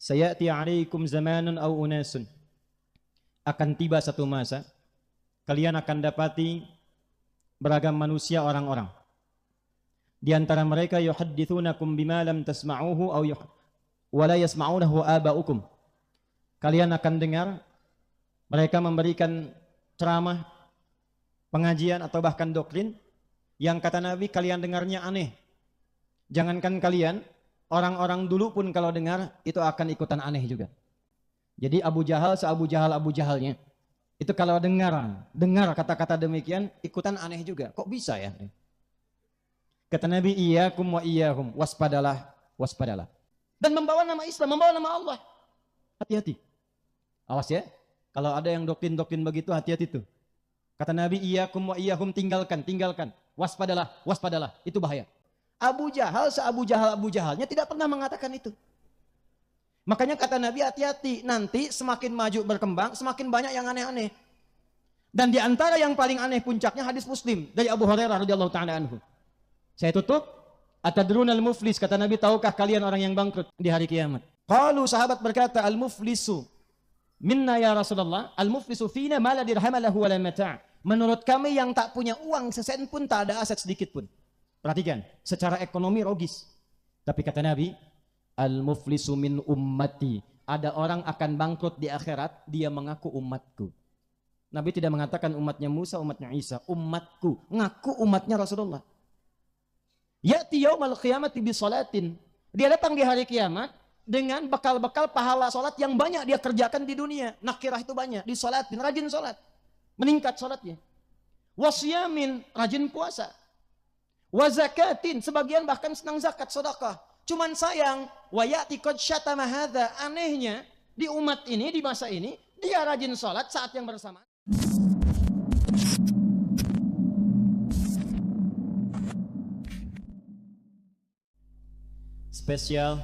sayati 'alaikum zamanun aw unasun. Akan tiba satu masa kalian akan dapati beragam manusia orang-orang. Di antara mereka yuhadditsunakum bima lam tasma'uhu aw wa la yasma'unahu aba'ukum. Kalian akan dengar mereka memberikan ceramah, pengajian atau bahkan doktrin yang kata Nabi kalian dengarnya aneh. Jangankan kalian, orang-orang dulu pun kalau dengar itu akan ikutan aneh juga. Jadi Abu Jahal se-Abu Jahalnya itu kalau dengar kata-kata demikian ikutan aneh juga. Kok bisa ya? Kata Nabi, iyyakum wa iyyahum, waspadalah, waspadalah. Dan membawa nama Islam, membawa nama Allah. Hati-hati. Awas ya. Kalau ada yang doktrin-doktrin begitu, hati-hati tuh. Kata Nabi, iyyakum wa iyyahum, tinggalkan. Waspadalah, waspadalah. Itu bahaya. Abu Jahal se-Abu Jahalnya tidak pernah mengatakan itu. Makanya kata Nabi, hati-hati. Nanti semakin maju berkembang, semakin banyak yang aneh-aneh. Dan di antara yang paling aneh puncaknya hadis Muslim dari Abu Hurairah radhiyallahu ta'ala anhu. Saya tutup. Atadrunal muflis, kata Nabi, tahukah kalian orang yang bangkrut di hari kiamat? Qalu, sahabat berkata, al-muflisu minna ya Rasulullah, al-muflisu fina ma la dirham lahu wa la mata'. Menurut kami yang tak punya uang sesen pun, tak ada aset sedikit pun. Perhatikan, secara ekonomi rogis. Tapi kata Nabi, al-muflisu min ummati. Ada orang akan bangkrut di akhirat, dia mengaku umatku. Nabi tidak mengatakan umatnya Musa, umatnya Isa, umatku. Ngaku umatnya Rasulullah. Ya'ti yaumal qiyamati bi salatin. Dia datang di hari kiamat dengan bekal-bekal pahala salat yang banyak dia kerjakan di dunia. Nakirah itu banyak, di salatin, rajin salat. Meningkat salatnya. Wasyamin, rajin puasa. Wa zakatin, sebagian bahkan senang zakat, sedekah. Cuman sayang, wa ya'ti qad syatama hadza. Anehnya di umat ini, di masa ini, dia rajin salat saat yang bersamaan. Spesial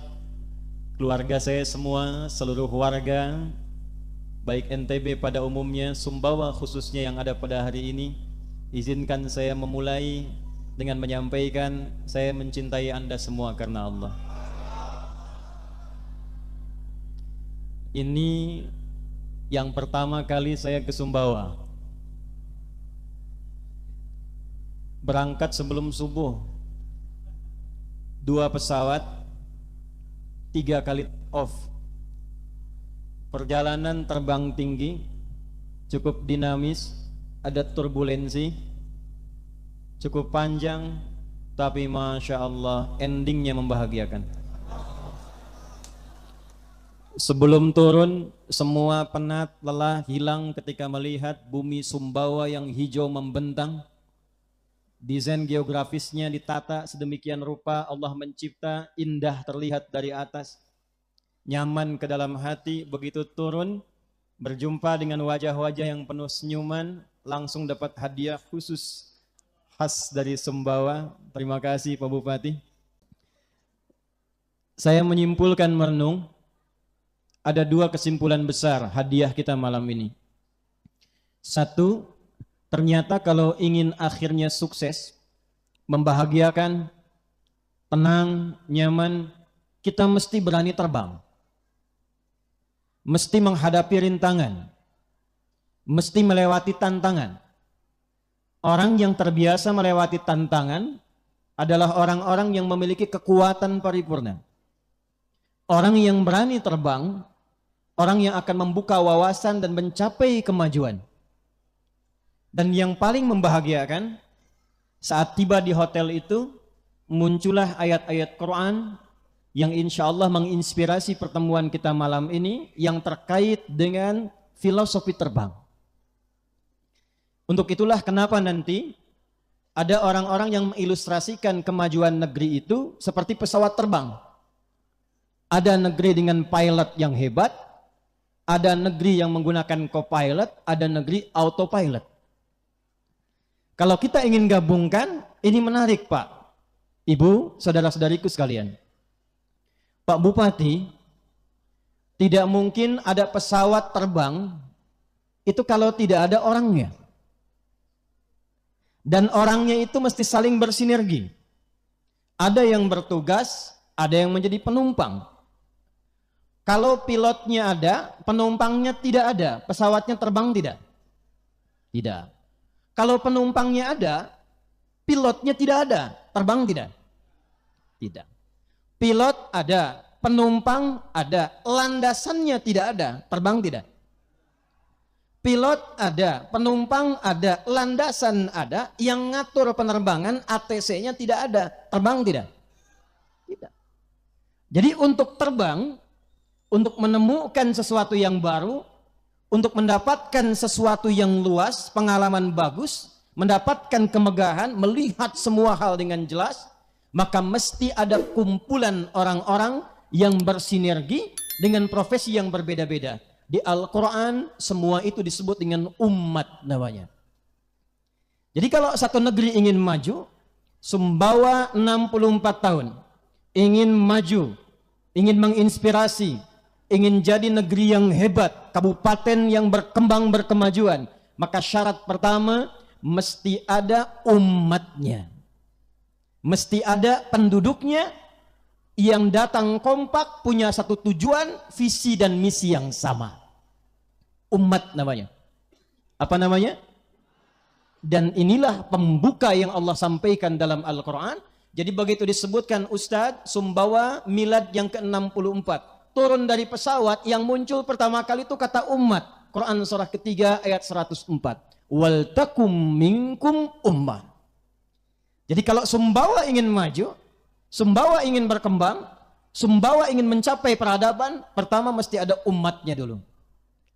keluarga saya semua, seluruh warga baik NTB pada umumnya, Sumbawa khususnya yang ada pada hari ini. Izinkan saya memulai dengan menyampaikan saya mencintai Anda semua karena Allah. Ini yang pertama kali saya ke Sumbawa. Berangkat sebelum subuh, 2 pesawat, 3 kali off. Perjalanan terbang tinggi, cukup dinamis, ada turbulensi, cukup panjang, tapi Masya Allah endingnya membahagiakan. Sebelum turun, semua penat, lelah, hilang ketika melihat bumi Sumbawa yang hijau membentang. Desain geografisnya ditata sedemikian rupa, Allah mencipta, indah terlihat dari atas, nyaman ke dalam hati. Begitu turun, berjumpa dengan wajah-wajah yang penuh senyuman, langsung dapat hadiah khusus khas dari Sumbawa. Terima kasih Pak Bupati. Saya menyimpulkan merenung, ada 2 kesimpulan besar hadiah kita malam ini. 1, ternyata kalau ingin akhirnya sukses, membahagiakan, tenang, nyaman, kita mesti berani terbang. Mesti menghadapi rintangan. Mesti melewati tantangan. Orang yang terbiasa melewati tantangan adalah orang-orang yang memiliki kekuatan paripurna. Orang yang berani terbang, orang yang akan membuka wawasan dan mencapai kemajuan. Dan yang paling membahagiakan, saat tiba di hotel itu, muncullah ayat-ayat Quran yang insya Allah menginspirasi pertemuan kita malam ini yang terkait dengan filosofi terbang. Untuk itulah kenapa nanti ada orang-orang yang mengilustrasikan kemajuan negeri itu seperti pesawat terbang. Ada negeri dengan pilot yang hebat, ada negeri yang menggunakan co-pilot, ada negeri autopilot. Kalau kita ingin gabungkan, ini menarik Pak, Ibu, saudara-saudariku sekalian. Pak Bupati, tidak mungkin ada pesawat terbang itu kalau tidak ada orangnya. Dan orangnya itu mesti saling bersinergi. Ada yang bertugas, ada yang menjadi penumpang. Kalau pilotnya ada, penumpangnya tidak ada, pesawatnya terbang tidak? Tidak. Kalau penumpangnya ada, pilotnya tidak ada, terbang tidak? Tidak. Pilot ada, penumpang ada, landasannya tidak ada, terbang tidak? Pilot ada, penumpang ada, landasan ada, yang ngatur penerbangan ATC-nya tidak ada, terbang tidak? Tidak. Jadi untuk terbang, untuk menemukan sesuatu yang baru, untuk mendapatkan sesuatu yang luas, pengalaman bagus, mendapatkan kemegahan, melihat semua hal dengan jelas, maka mesti ada kumpulan orang-orang yang bersinergi dengan profesi yang berbeda-beda. Di Al-Quran semua itu disebut dengan umat namanya. Jadi kalau satu negeri ingin maju, Sumbawa 64 tahun, ingin maju, ingin menginspirasi, ingin jadi negeri yang hebat, kabupaten yang berkembang berkemajuan, maka syarat pertama mesti ada umatnya. Mesti ada penduduknya yang datang kompak, punya satu tujuan, visi dan misi yang sama. Umat namanya. Apa namanya? Dan inilah pembuka yang Allah sampaikan dalam Al-Quran. Jadi begitu disebutkan Ustadz, Sumbawa milad yang ke-64. Turun dari pesawat, yang muncul pertama kali itu kata umat. Quran surah ketiga ayat 104. Wal takum minkum ummah. Jadi kalau Sumbawa ingin maju, Sumbawa ingin berkembang, Sumbawa ingin mencapai peradaban, pertama mesti ada umatnya dulu.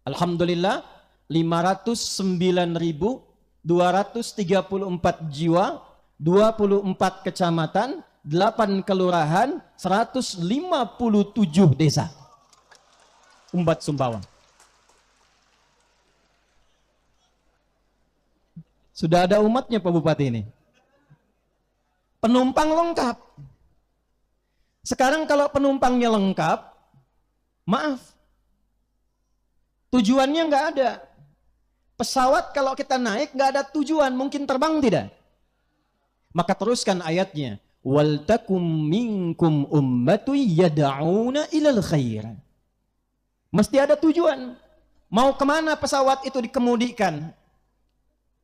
Alhamdulillah 509.234 jiwa, 24 kecamatan, 8 kelurahan, 157 desa. Umat Sumbawa. Sudah ada umatnya Pak Bupati ini. Penumpang lengkap. Sekarang kalau penumpangnya lengkap, maaf, tujuannya nggak ada. Pesawat kalau kita naik nggak ada tujuan, mungkin terbang tidak? Maka teruskan ayatnya. Wal takum minkum ummatu yad'una ilal khair. Mesti ada tujuan. Mau kemana pesawat itu dikemudikan?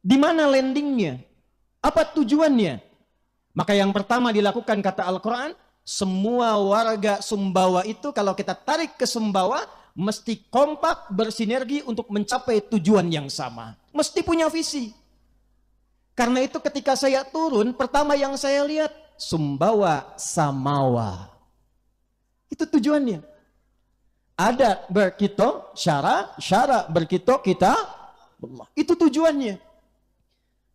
Di mana landingnya? Apa tujuannya? Maka yang pertama dilakukan kata Al-Quran, semua warga Sumbawa itu kalau kita tarik ke Sumbawa, mesti kompak bersinergi untuk mencapai tujuan yang sama. Mesti punya visi. Karena itu ketika saya turun, pertama yang saya lihat, Sumbawa Samawa. Itu tujuannya. Ada berkito, syara berkito kita, Allah. Itu tujuannya.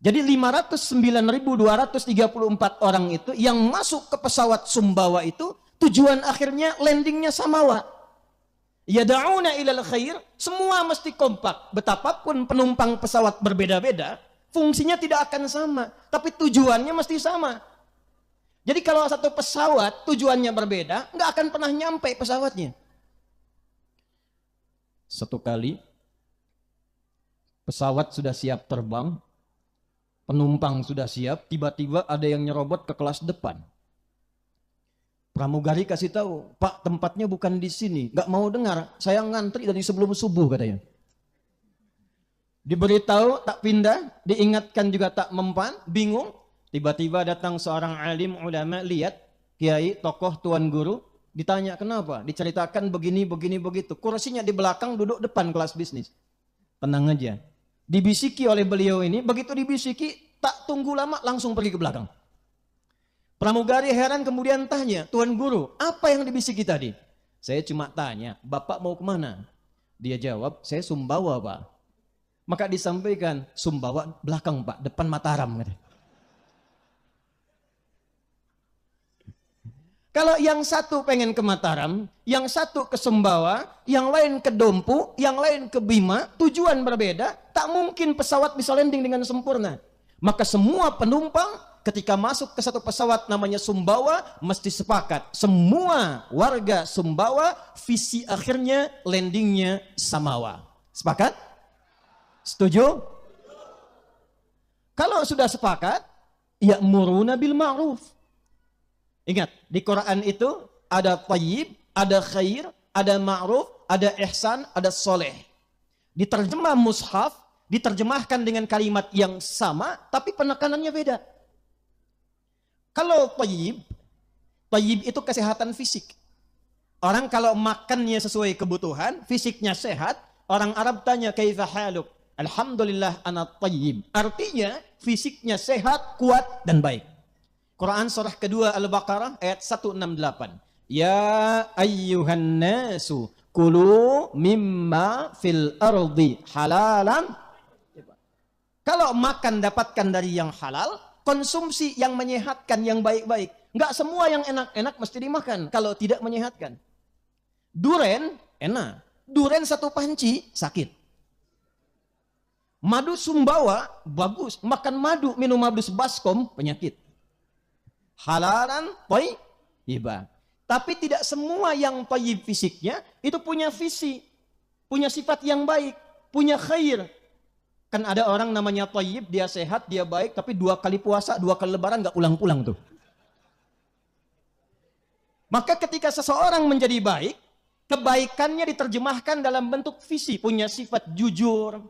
Jadi 509.234 orang itu yang masuk ke pesawat Sumbawa itu tujuan akhirnya landingnya Samawa. Yada'una ilal khair, semua mesti kompak. Betapapun penumpang pesawat berbeda-beda, fungsinya tidak akan sama, tapi tujuannya mesti sama. Jadi kalau satu pesawat tujuannya berbeda, nggak akan pernah nyampe pesawatnya. Satu kali pesawat sudah siap terbang, penumpang sudah siap, tiba-tiba ada yang nyerobot ke kelas depan. Pramugari kasih tahu, Pak tempatnya bukan di sini, nggak mau dengar, saya ngantri dari sebelum subuh katanya. Diberitahu tak pindah, diingatkan juga tak mempan, bingung. Tiba-tiba datang seorang alim ulama, lihat kiai, tokoh, tuan guru, ditanya kenapa, diceritakan begini, begitu. Kursinya di belakang, duduk depan kelas bisnis. Tenang aja. Dibisiki oleh beliau ini, begitu dibisiki, tak tunggu lama langsung pergi ke belakang. Pramugari heran kemudian tanya, Tuan Guru, apa yang dibisiki tadi? Saya cuma tanya, Bapak mau kemana? Dia jawab, saya Sumbawa Pak. Maka disampaikan, Sumbawa belakang Pak, depan Mataram. Kalau yang satu pengen ke Mataram, yang satu ke Sumbawa, yang lain ke Dompu, yang lain ke Bima, tujuan berbeda, tak mungkin pesawat bisa landing dengan sempurna. Maka semua penumpang ketika masuk ke satu pesawat namanya Sumbawa, mesti sepakat. Semua warga Sumbawa, visi akhirnya landingnya Samawa. Sepakat? Setuju? Kalau sudah sepakat, ya'muruna bil ma'ruf. Ingat, di Quran itu ada tayyib, ada khair, ada ma'ruf, ada ihsan, ada soleh. Diterjemah mushaf, diterjemahkan dengan kalimat yang sama, tapi penekanannya beda. Kalau tayyib itu kesehatan fisik. Orang kalau makannya sesuai kebutuhan, fisiknya sehat, orang Arab tanya, kaifa haluk? Alhamdulillah ana tayyib. Artinya, fisiknya sehat, kuat, dan baik. Quran surah kedua Al-Baqarah ayat 168. Ya ayyuhan nasu kulu mimma fil ardi halalan. Kalau makan dapatkan dari yang halal, konsumsi yang menyehatkan, yang baik-baik. Enggak semua yang enak-enak mesti dimakan kalau tidak menyehatkan. Duren enak. Duren satu panci sakit. Madu Sumbawa bagus. Makan madu, minum madu baskom penyakit. Halalan thayyibah. Tapi tidak semua yang thayyib fisiknya itu punya visi, punya sifat yang baik, punya khair. Kan ada orang namanya thayyib, dia sehat, dia baik, tapi 2 kali puasa, 2 kali lebaran nggak pulang-pulang tuh. Maka ketika seseorang menjadi baik, kebaikannya diterjemahkan dalam bentuk visi, punya sifat jujur,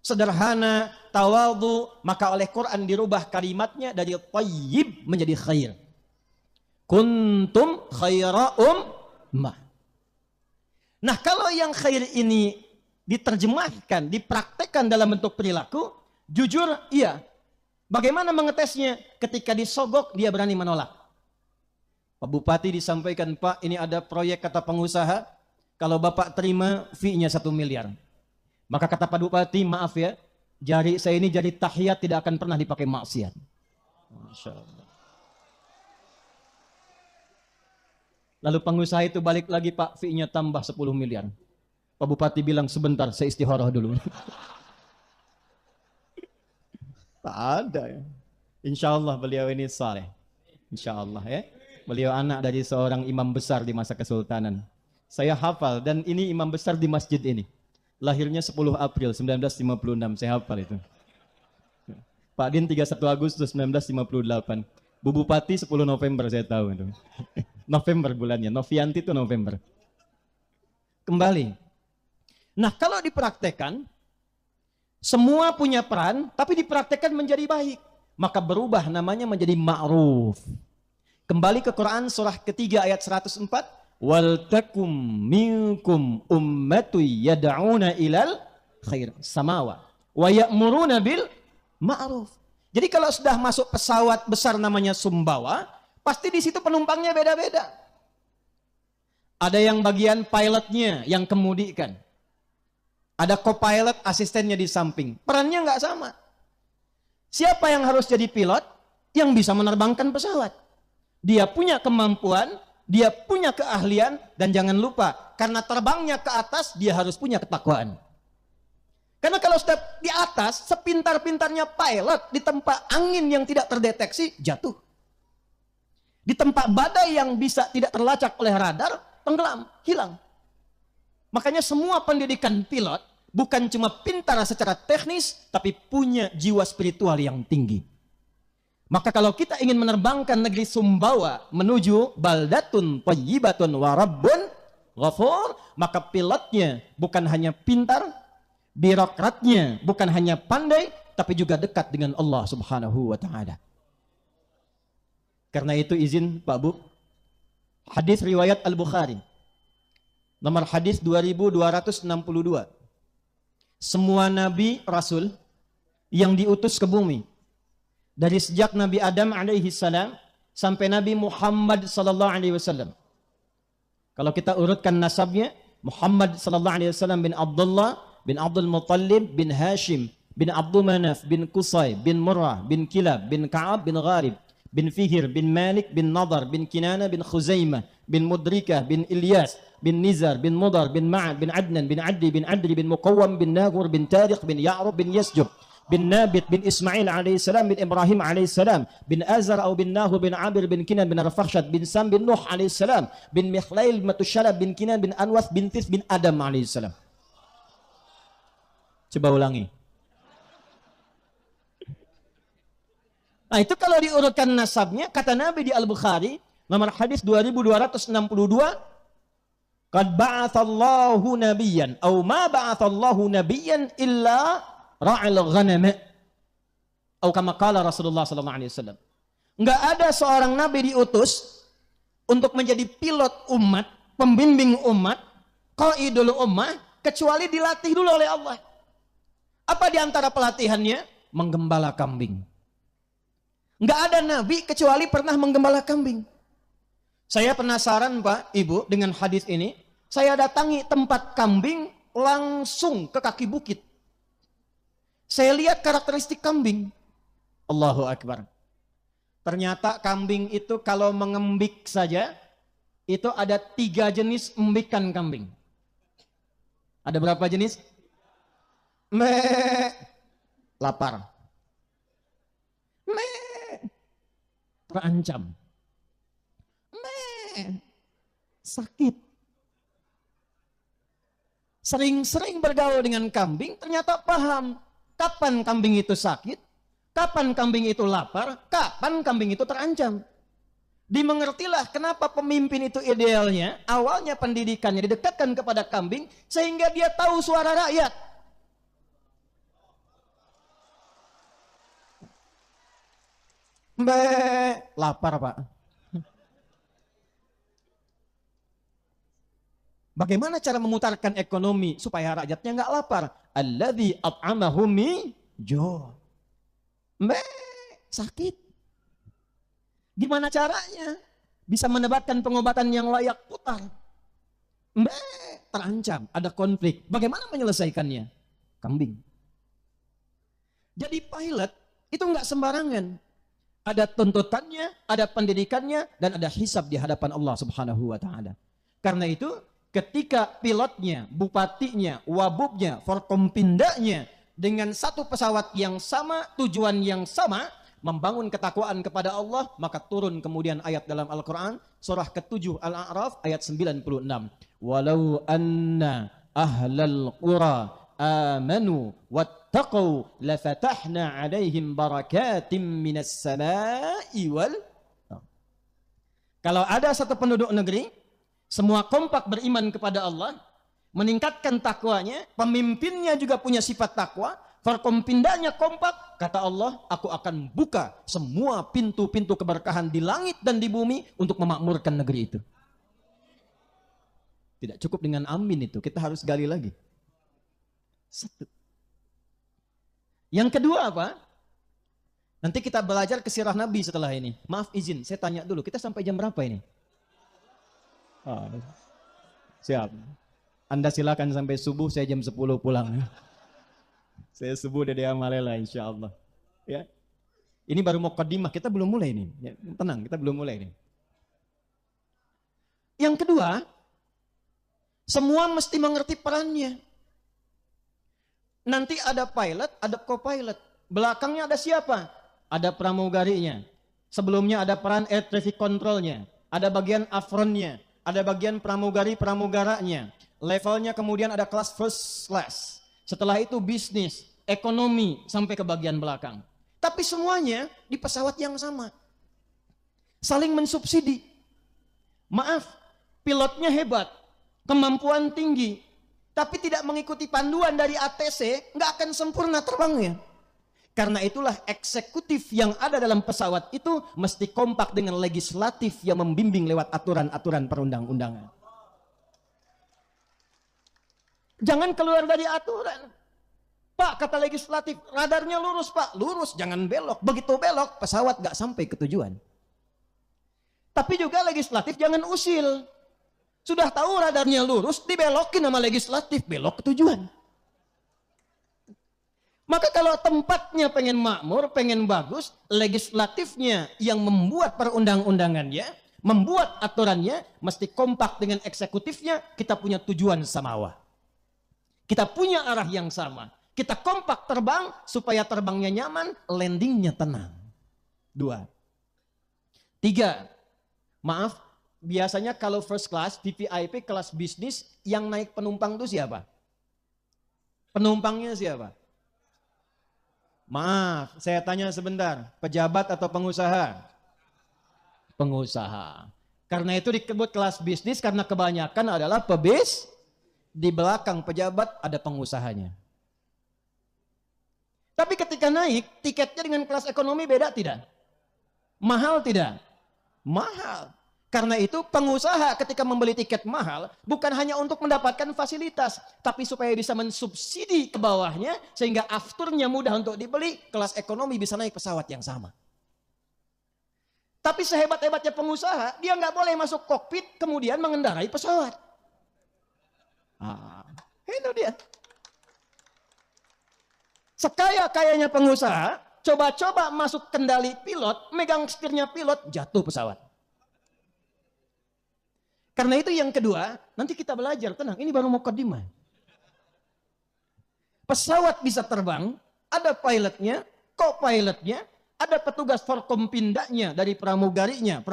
sederhana, tawadhu, maka oleh Quran dirubah kalimatnya dari thayyib menjadi khair. Kuntum khaira ummah. Nah, kalau yang khair ini diterjemahkan, dipraktekkan dalam bentuk perilaku, jujur iya. Bagaimana mengetesnya? Ketika disogok dia berani menolak. Pak Bupati disampaikan, Pak, ini ada proyek kata pengusaha, kalau Bapak terima fee-nya 1 miliar. Maka kata Pak Bupati, maaf ya, jari saya ini jari tahiyat tidak akan pernah dipakai maksiat. Masya Allah. Lalu pengusaha itu balik lagi, Pak, fee-nya tambah 10 miliar. Pak Bupati bilang, sebentar, saya istikharah dulu. Tak ada ya. Insya Allah beliau ini saleh. Insya Allah ya. Beliau anak dari seorang imam besar di masa kesultanan. Saya hafal, dan ini imam besar di masjid ini. Lahirnya 10 April 1956, saya hafal itu. Pak Din 31 Agustus 1958. Bu Bupati 10 November, saya tahu itu. November bulannya, Novianti itu November. Kembali. Nah, kalau dipraktekkan, semua punya peran, tapi dipraktekkan menjadi baik. Maka berubah namanya menjadi ma'ruf. Kembali ke Quran surah ketiga ayat 104. Wal takum minkum ummatu yad'una ilal khair samawa wa ya'muruna bil ma'ruf. Jadi kalau sudah masuk pesawat besar namanya Sumbawa, pasti di situ penumpangnya beda-beda. Ada yang bagian pilotnya yang kemudikan. Ada co-pilot, asistennya di samping. Perannya nggak sama. Siapa yang harus jadi pilot? Yang bisa menerbangkan pesawat. Dia punya kemampuan, dia punya keahlian, dan jangan lupa, karena terbangnya ke atas, dia harus punya ketakwaan. Karena kalau sudah di atas, sepintar-pintarnya pilot, di tempat angin yang tidak terdeteksi, jatuh. Di tempat badai yang bisa tidak terlacak oleh radar, tenggelam, hilang. Makanya semua pendidikan pilot, bukan cuma pintar secara teknis, tapi punya jiwa spiritual yang tinggi. Maka kalau kita ingin menerbangkan negeri Sumbawa menuju baldatun thayyibatun wa rabbun ghafur, maka pilotnya bukan hanya pintar, birokratnya bukan hanya pandai, tapi juga dekat dengan Allah Subhanahu wa taala. Karena itu izin Pak Bu, hadis riwayat Al-Bukhari nomor hadis 2262. Semua nabi rasul yang diutus ke bumi, dari sejak Nabi Adam alaihi salam sampai Nabi Muhammad sallallahu alaihi wasallam. Kalau kita urutkan nasabnya, Muhammad sallallahu alaihi wasallam bin Abdullah bin Abdul Muttalib bin Hashim bin Abdul Manaf bin Qusay bin Murrah bin Kilab bin Ka'ab bin Gharib bin Fihir bin Malik bin Nadar bin Kinana bin Khuzaimah bin Mudrikah bin Ilyas bin Nizar bin Mudar bin Ma'ad bin Adnan bin Addi bin Adri bin Muqawwam bin Nagur bin Tariq bin Ya'rub bin Yasjub bin Nabit bin Ismail alaihissalam bin Ibrahim alaihissalam bin Azar atau bin Nahu bin Abir bin Kinan bin Rafakhshad bin Sam bin Nuh alaihissalam bin Mikhlail Matushalab bin Kinan bin Anwas bin Tis bin Adam alaihissalam. Coba ulangi. Nah, itu kalau diurutkan nasabnya, kata Nabi di Al-Bukhari nomor hadis 2262, Qad ba'athallahu nabiyyan aw ma ba'athallahu nabiyyan illa ra'al ghanam. Atau kama qala Rasulullah sallallahu alaihi wasallam. Enggak ada seorang nabi diutus untuk menjadi pilot umat, pembimbing umat, qaidul ummah, kecuali dilatih dulu oleh Allah. Apa di antara pelatihannya? Menggembala kambing. Enggak ada nabi kecuali pernah menggembala kambing. Saya penasaran Pak, Ibu, dengan hadis ini. Saya datangi tempat kambing langsung ke kaki bukit. Saya lihat karakteristik kambing. Allahu Akbar. Ternyata kambing itu kalau mengembik saja, itu ada 3 jenis embikan kambing. Ada berapa jenis? Lapar. Terancam. Sakit. Sering-sering bergaul dengan kambing, ternyata paham kapan kambing itu sakit, kapan kambing itu lapar, kapan kambing itu terancam. Dimengertilah kenapa pemimpin itu idealnya, awalnya pendidikannya didekatkan kepada kambing, sehingga dia tahu suara rakyat. Lapar Pak. Bagaimana cara memutarkan ekonomi supaya rakyatnya nggak lapar? Alladzi at'amahum min ju'. Sakit. Gimana caranya? Bisa mendapatkan pengobatan yang layak putar. Terancam, ada konflik. Bagaimana menyelesaikannya? Kambing. Jadi pilot itu nggak sembarangan. Ada tuntutannya, ada pendidikannya, dan ada hisab di hadapan Allah Subhanahu wa Ta'ala. Karena itu, ketika pilotnya, bupatinya, wabubnya, forkompindanya dengan satu pesawat yang sama, tujuan yang sama, membangun ketakwaan kepada Allah, maka turun kemudian ayat dalam Al-Quran, surah ke-7 Al-A'raf ayat 96. Walau anna ahlal qura amanu wattaqau lafatahna alaihim barakatim minas sama'i wal. Kalau ada satu penduduk negeri semua kompak beriman kepada Allah, meningkatkan takwanya, pemimpinnya juga punya sifat takwa, forkompindanya kompak, kata Allah, aku akan buka semua pintu-pintu keberkahan di langit dan di bumi untuk memakmurkan negeri itu. Tidak cukup dengan amin itu, kita harus gali lagi. Satu. Yang kedua apa? Nanti kita belajar ke sirah Nabi setelah ini. Maaf izin, saya tanya dulu, kita sampai jam berapa ini? Oh, siap. Anda silakan sampai subuh, saya jam 10 pulang. Saya subuh dari Amalela insya Allah. Ya. Ini baru muqaddimah, kita belum mulai ini. Ya, tenang, kita belum mulai ini. Yang kedua, semua mesti mengerti perannya. Nanti ada pilot, ada co-pilot. Belakangnya ada siapa? Ada pramugarinya. Sebelumnya ada peran air traffic controlnya. Ada bagian afronnya. Ada bagian pramugari-pramugaranya. Levelnya kemudian ada kelas first class. Setelah itu bisnis, ekonomi, sampai ke bagian belakang. Tapi semuanya di pesawat yang sama. Saling mensubsidi. Maaf, pilotnya hebat, kemampuan tinggi, tapi tidak mengikuti panduan dari ATC, nggak akan sempurna terbangnya. Karena itulah eksekutif yang ada dalam pesawat itu mesti kompak dengan legislatif yang membimbing lewat aturan-aturan perundang-undangan. Jangan keluar dari aturan. Pak, kata legislatif, radarnya lurus Pak. Lurus, jangan belok. Begitu belok, pesawat gak sampai ke tujuan. Tapi juga legislatif jangan usil. Sudah tahu radarnya lurus, dibelokin sama legislatif, belok ke tujuan. Maka kalau tempatnya pengen makmur, pengen bagus, legislatifnya yang membuat perundang-undangannya, membuat aturannya, mesti kompak dengan eksekutifnya, kita punya tujuan samawa. Kita punya arah yang sama. Kita kompak terbang, supaya terbangnya nyaman, landingnya tenang. 2. 3. Maaf, biasanya kalau first class, VVIP, kelas bisnis, yang naik penumpang itu siapa? Penumpangnya siapa? Maaf, saya tanya sebentar, pejabat atau pengusaha? Pengusaha. Karena itu disebut kelas bisnis karena kebanyakan adalah di belakang pejabat ada pengusahanya. Tapi ketika naik, tiketnya dengan kelas ekonomi beda tidak? Mahal tidak? Mahal. Karena itu pengusaha ketika membeli tiket mahal bukan hanya untuk mendapatkan fasilitas, tapi supaya bisa mensubsidi ke bawahnya sehingga afturnya mudah untuk dibeli, kelas ekonomi bisa naik pesawat yang sama. Tapi sehebat-hebatnya pengusaha, dia nggak boleh masuk kokpit kemudian mengendarai pesawat. Itu dia. Sekaya-kayanya pengusaha, coba-coba masuk kendali pilot, megang setirnya pilot, jatuh pesawat. Karena itu yang kedua, nanti kita belajar, tenang, ini baru mukadimah. Pesawat bisa terbang, ada pilotnya, co-pilotnya, ada petugas forkompindanya dari pramugaranya,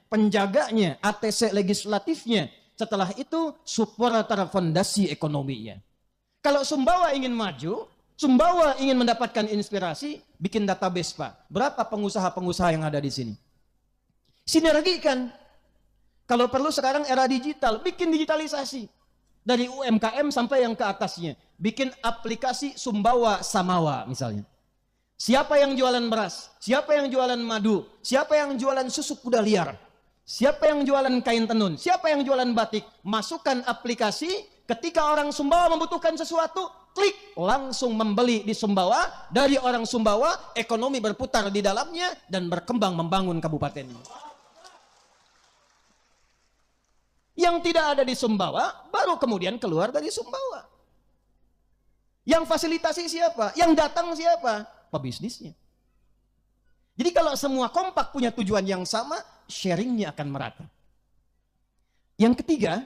penjaganya, ATC legislatifnya. Setelah itu supporter fondasi ekonominya. Kalau Sumbawa ingin maju, Sumbawa ingin mendapatkan inspirasi, bikin database Pak. Berapa pengusaha-pengusaha yang ada di sini? Sinergikan. Kalau perlu sekarang era digital, bikin digitalisasi. Dari UMKM sampai yang ke atasnya. Bikin aplikasi Sumbawa Samawa misalnya. Siapa yang jualan beras? Siapa yang jualan madu? Siapa yang jualan susu kuda liar? Siapa yang jualan kain tenun? Siapa yang jualan batik? Masukkan aplikasi, ketika orang Sumbawa membutuhkan sesuatu, klik, langsung membeli di Sumbawa. Dari orang Sumbawa, ekonomi berputar di dalamnya dan berkembang membangun kabupaten. Yang tidak ada di Sumbawa, baru kemudian keluar dari Sumbawa. Yang fasilitasi siapa? Yang datang siapa? Pebisnisnya. Jadi kalau semua kompak punya tujuan yang sama, sharingnya akan merata. Yang ketiga,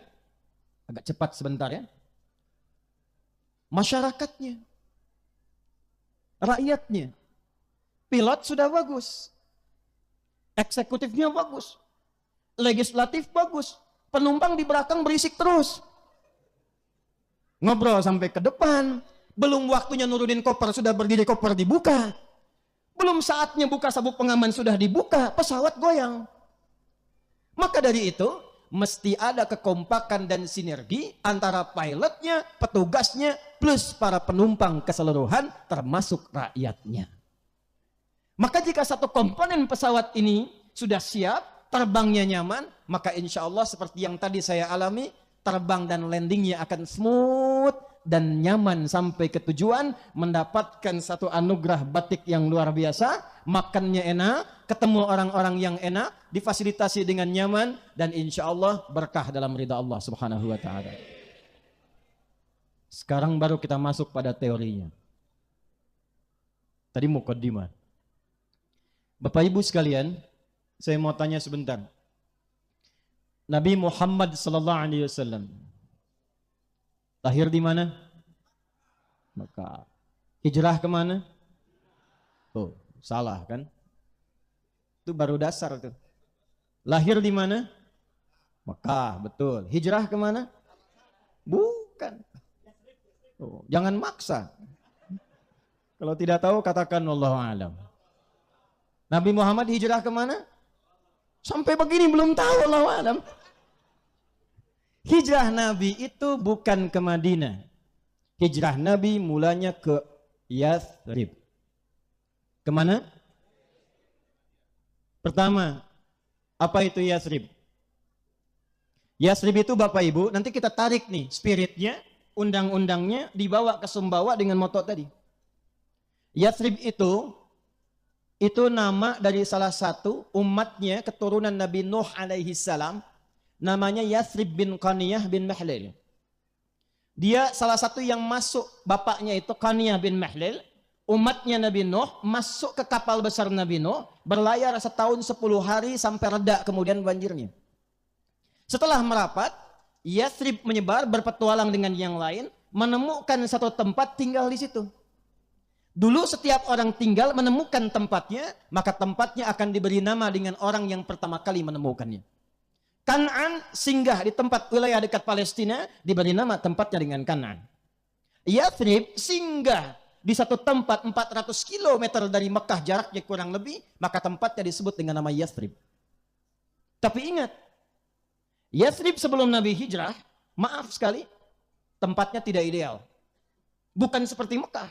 agak cepat sebentar ya. Masyarakatnya. Rakyatnya. Pilot sudah bagus. Eksekutifnya bagus. Legislatif bagus. Penumpang di belakang berisik terus. Ngobrol sampai ke depan. Belum waktunya nurunin koper, sudah berdiri koper dibuka. Belum saatnya buka sabuk pengaman, sudah dibuka, pesawat goyang. Maka dari itu, mesti ada kekompakan dan sinergi antara pilotnya, petugasnya, plus para penumpang keseluruhan, termasuk rakyatnya. Maka jika satu komponen pesawat ini sudah siap, terbangnya nyaman, maka insya Allah seperti yang tadi saya alami, terbang dan landingnya akan smooth, dan nyaman sampai ke tujuan, mendapatkan satu anugerah batik yang luar biasa, makannya enak, ketemu orang-orang yang enak, difasilitasi dengan nyaman, dan insya Allah berkah dalam ridha Allah subhanahu wa ta'ala. Sekarang baru kita masuk pada teorinya. Tadi mukaddimah. Bapak Ibu sekalian, saya mau tanya sebentar. Nabi Muhammad sallallahu alaihi wasallam lahir di mana? Mekah. Hijrah kemana? Oh, salah kan? Itu baru dasar tuh. Lahir di mana? Mekah, betul. Hijrah kemana? Bukan. Oh, jangan maksa. Kalau tidak tahu katakan wallahu a'lam. Nabi Muhammad hijrah kemana? Sampai begini belum tahu wallahu a'lam. Hijrah Nabi itu bukan ke Madinah. Hijrah Nabi mulanya ke Yathrib. Kemana? Pertama, apa itu Yathrib? Yathrib itu Bapak Ibu, nanti kita tarik nih spiritnya, undang-undangnya dibawa ke Sumbawa dengan moto tadi. Yathrib itu nama dari salah satu umatnya keturunan Nabi Nuh alaihi salam. Namanya Yathrib bin Qaniyah bin Mahlil. Dia salah satu yang masuk, bapaknya itu Qaniyah bin Mahlil. Umatnya Nabi Nuh masuk ke kapal besar Nabi Nuh, berlayar setahun 10 hari sampai reda kemudian banjirnya. Setelah merapat, Yathrib menyebar berpetualang dengan yang lain, menemukan satu tempat tinggal di situ. Dulu setiap orang tinggal menemukan tempatnya, maka tempatnya akan diberi nama dengan orang yang pertama kali menemukannya. Kan'an singgah di tempat wilayah dekat Palestina, diberi nama tempatnya dengan Kan'an. Yathrib singgah di satu tempat 400 km dari Mekah, jaraknya kurang lebih, maka tempatnya disebut dengan nama Yathrib. Tapi ingat, Yathrib sebelum Nabi hijrah, maaf sekali, tempatnya tidak ideal. Bukan seperti Mekah.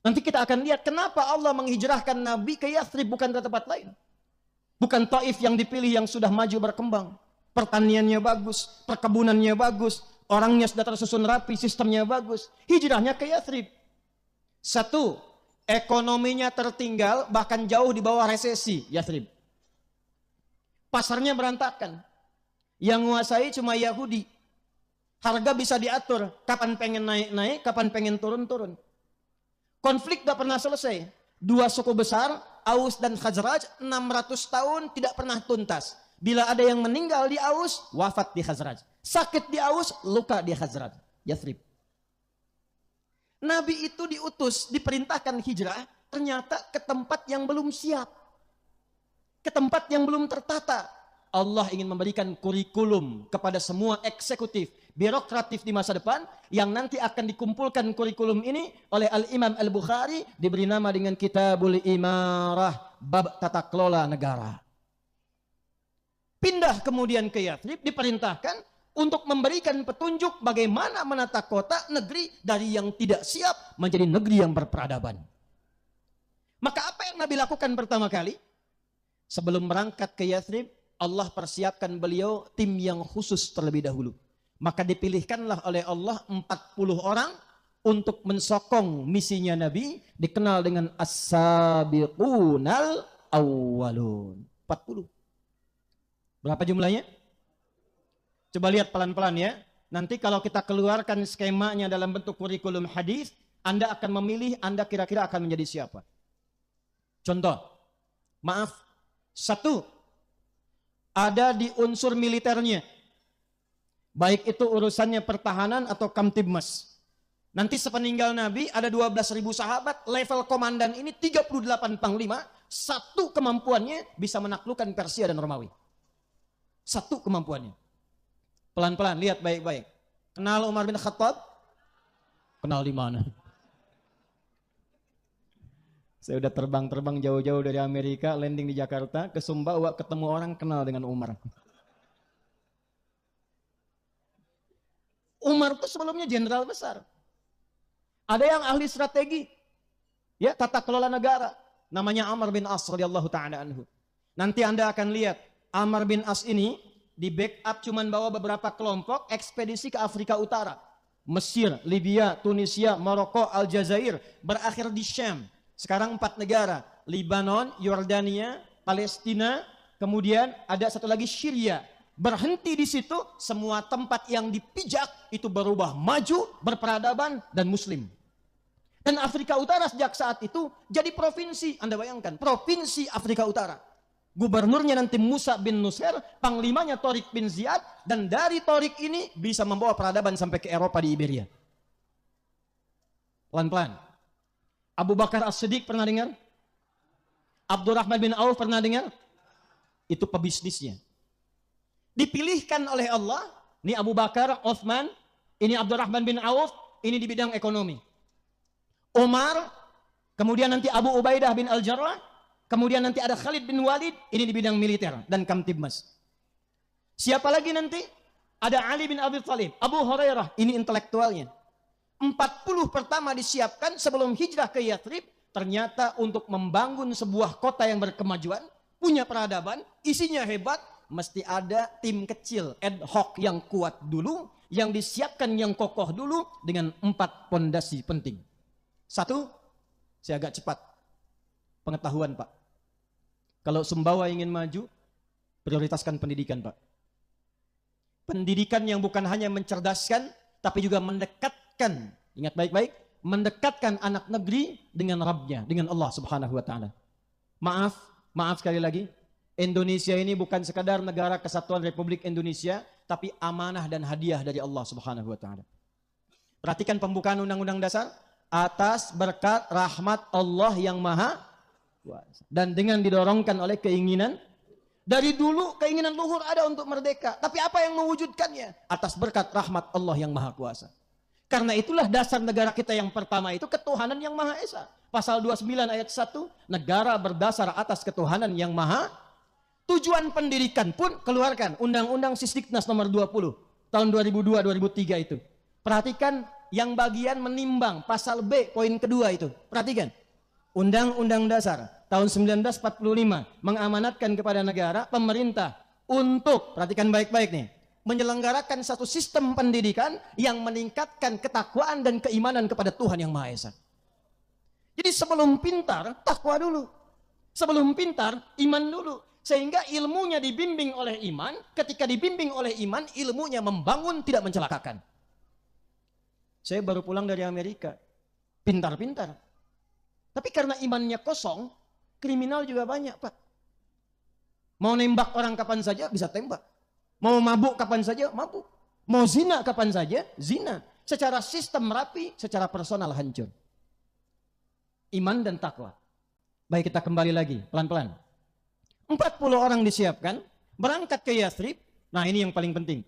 Nanti kita akan lihat kenapa Allah menghijrahkan Nabi ke Yathrib bukan ke tempat lain. Bukan Taif yang dipilih yang sudah maju berkembang. Pertaniannya bagus, perkebunannya bagus, orangnya sudah tersusun rapi, sistemnya bagus. Hijrahnya ke Yathrib. Satu, ekonominya tertinggal, bahkan jauh di bawah resesi Yathrib. Pasarnya berantakan. Yang menguasai cuma Yahudi. Harga bisa diatur, kapan pengen naik-naik, kapan pengen turun-turun. Konflik gak pernah selesai. Dua suku besar, Aus dan Khazraj, 600 tahun tidak pernah tuntas. Bila ada yang meninggal di Aus, wafat di Khazraj. Sakit di Aus, luka di Khazraj. Yathrib. Nabi itu diutus, diperintahkan hijrah, ternyata ke tempat yang belum siap. Ke tempat yang belum tertata. Allah ingin memberikan kurikulum kepada semua eksekutif, birokratif di masa depan yang nanti akan dikumpulkan kurikulum ini oleh Al-Imam Al-Bukhari, diberi nama dengan Kitabul Imarah, bab tata kelola negara. Pindah kemudian ke Yathrib, diperintahkan untuk memberikan petunjuk bagaimana menata kota negeri dari yang tidak siap menjadi negeri yang berperadaban. Maka apa yang Nabi lakukan pertama kali? Sebelum berangkat ke Yathrib, Allah persiapkan beliau tim yang khusus terlebih dahulu. Maka dipilihkanlah oleh Allah 40 orang untuk mensokong misinya Nabi, dikenal dengan As-Sabiqunal Awwalun. 40. Berapa jumlahnya? Coba lihat pelan-pelan ya. Nanti kalau kita keluarkan skemanya dalam bentuk kurikulum hadis, Anda akan memilih Anda kira-kira akan menjadi siapa. Contoh, maaf, 1, ada di unsur militernya. Baik itu urusannya pertahanan atau Kamtibmas. Nanti sepeninggal Nabi ada 12.000 sahabat, level komandan ini 38 panglima, satu kemampuannya bisa menaklukkan Persia dan Romawi. Satu kemampuannya. Pelan-pelan, lihat baik-baik. Kenal Umar bin Khattab? Kenal di mana? Saya udah terbang-terbang jauh-jauh dari Amerika, landing di Jakarta, ke Sumbawa, ketemu orang kenal dengan Umar. Umar itu sebelumnya jenderal besar. Ada yang ahli strategi, ya tata kelola negara. Namanya Amr bin As radhiyallahu ta'ala anhu. Nanti Anda akan lihat, Amr bin As ini di backup cuman bawa beberapa kelompok ekspedisi ke Afrika Utara. Mesir, Libya, Tunisia, Maroko, Aljazair, berakhir di Syam. Sekarang 4 negara, Libanon, Yordania, Palestina, kemudian ada satu lagi Syria. Berhenti di situ, semua tempat yang dipijak itu berubah maju, berperadaban dan muslim. Dan Afrika Utara sejak saat itu jadi provinsi. Anda bayangkan, provinsi Afrika Utara. Gubernurnya nanti Musa bin Nusair, panglimanya Tariq bin Ziyad, dan dari Tariq ini bisa membawa peradaban sampai ke Eropa di Iberia. Pelan-pelan. Abu Bakar As-Siddiq pernah dengar? Abdurrahman bin Auf pernah dengar? Itu pebisnisnya. Dipilihkan oleh Allah, ini Abu Bakar, Uthman, ini Abdurrahman bin Auf, ini di bidang ekonomi. Umar, kemudian nanti Abu Ubaidah bin Al-Jarrah, kemudian nanti ada Khalid bin Walid, ini di bidang militer dan Kamtibmas. Siapa lagi nanti? Ada Ali bin Abi Thalib, Abu Hurairah, ini intelektualnya. 40 pertama disiapkan sebelum hijrah ke Yathrib, ternyata untuk membangun sebuah kota yang berkemajuan, punya peradaban, isinya hebat, mesti ada tim kecil, ad hoc yang kuat dulu, yang disiapkan yang kokoh dulu dengan 4 pondasi penting. 1, saya agak cepat, pengetahuan Pak. Kalau Sumbawa ingin maju, prioritaskan pendidikan Pak. Pendidikan yang bukan hanya mencerdaskan, tapi juga mendekatkan, ingat baik-baik, mendekatkan anak negeri dengan Rabbnya, dengan Allah Subhanahu wa Ta'ala. Maaf sekali lagi, Indonesia ini bukan sekadar negara kesatuan Republik Indonesia, tapi amanah dan hadiah dari Allah Subhanahu wa Ta'ala. Perhatikan pembukaan Undang-Undang Dasar, atas berkat rahmat Allah yang Maha Kuasa, dan dengan didorongkan oleh keinginan. Dari dulu keinginan luhur ada untuk merdeka. Tapi apa yang mewujudkannya? Atas berkat rahmat Allah yang Maha Kuasa. Karena itulah dasar negara kita yang pertama itu ketuhanan yang Maha Esa. Pasal 29 ayat 1, negara berdasar atas ketuhanan yang Maha. Tujuan pendidikan pun keluarkan Undang-Undang Sisdiknas nomor 20 tahun 2002-2003 itu. Perhatikan yang bagian menimbang pasal B poin kedua itu. Perhatikan. Undang-Undang Dasar tahun 1945 mengamanatkan kepada negara, pemerintah untuk, perhatikan baik-baik nih, menyelenggarakan satu sistem pendidikan yang meningkatkan ketakwaan dan keimanan kepada Tuhan Yang Maha Esa. Jadi sebelum pintar, takwa dulu. Sebelum pintar, iman dulu. Sehingga ilmunya dibimbing oleh iman, ketika dibimbing oleh iman, ilmunya membangun, tidak mencelakakan. Saya baru pulang dari Amerika, pintar-pintar. Tapi karena imannya kosong, kriminal juga banyak, Pak. Mau nembak orang kapan saja, bisa tembak. Mau mabuk kapan saja, mabuk. Mau zina kapan saja, zina. Secara sistem rapi, secara personal hancur. Iman dan takwa. Baik, kita kembali lagi, pelan-pelan. 40 orang disiapkan, berangkat ke Yathrib. Nah, ini yang paling penting.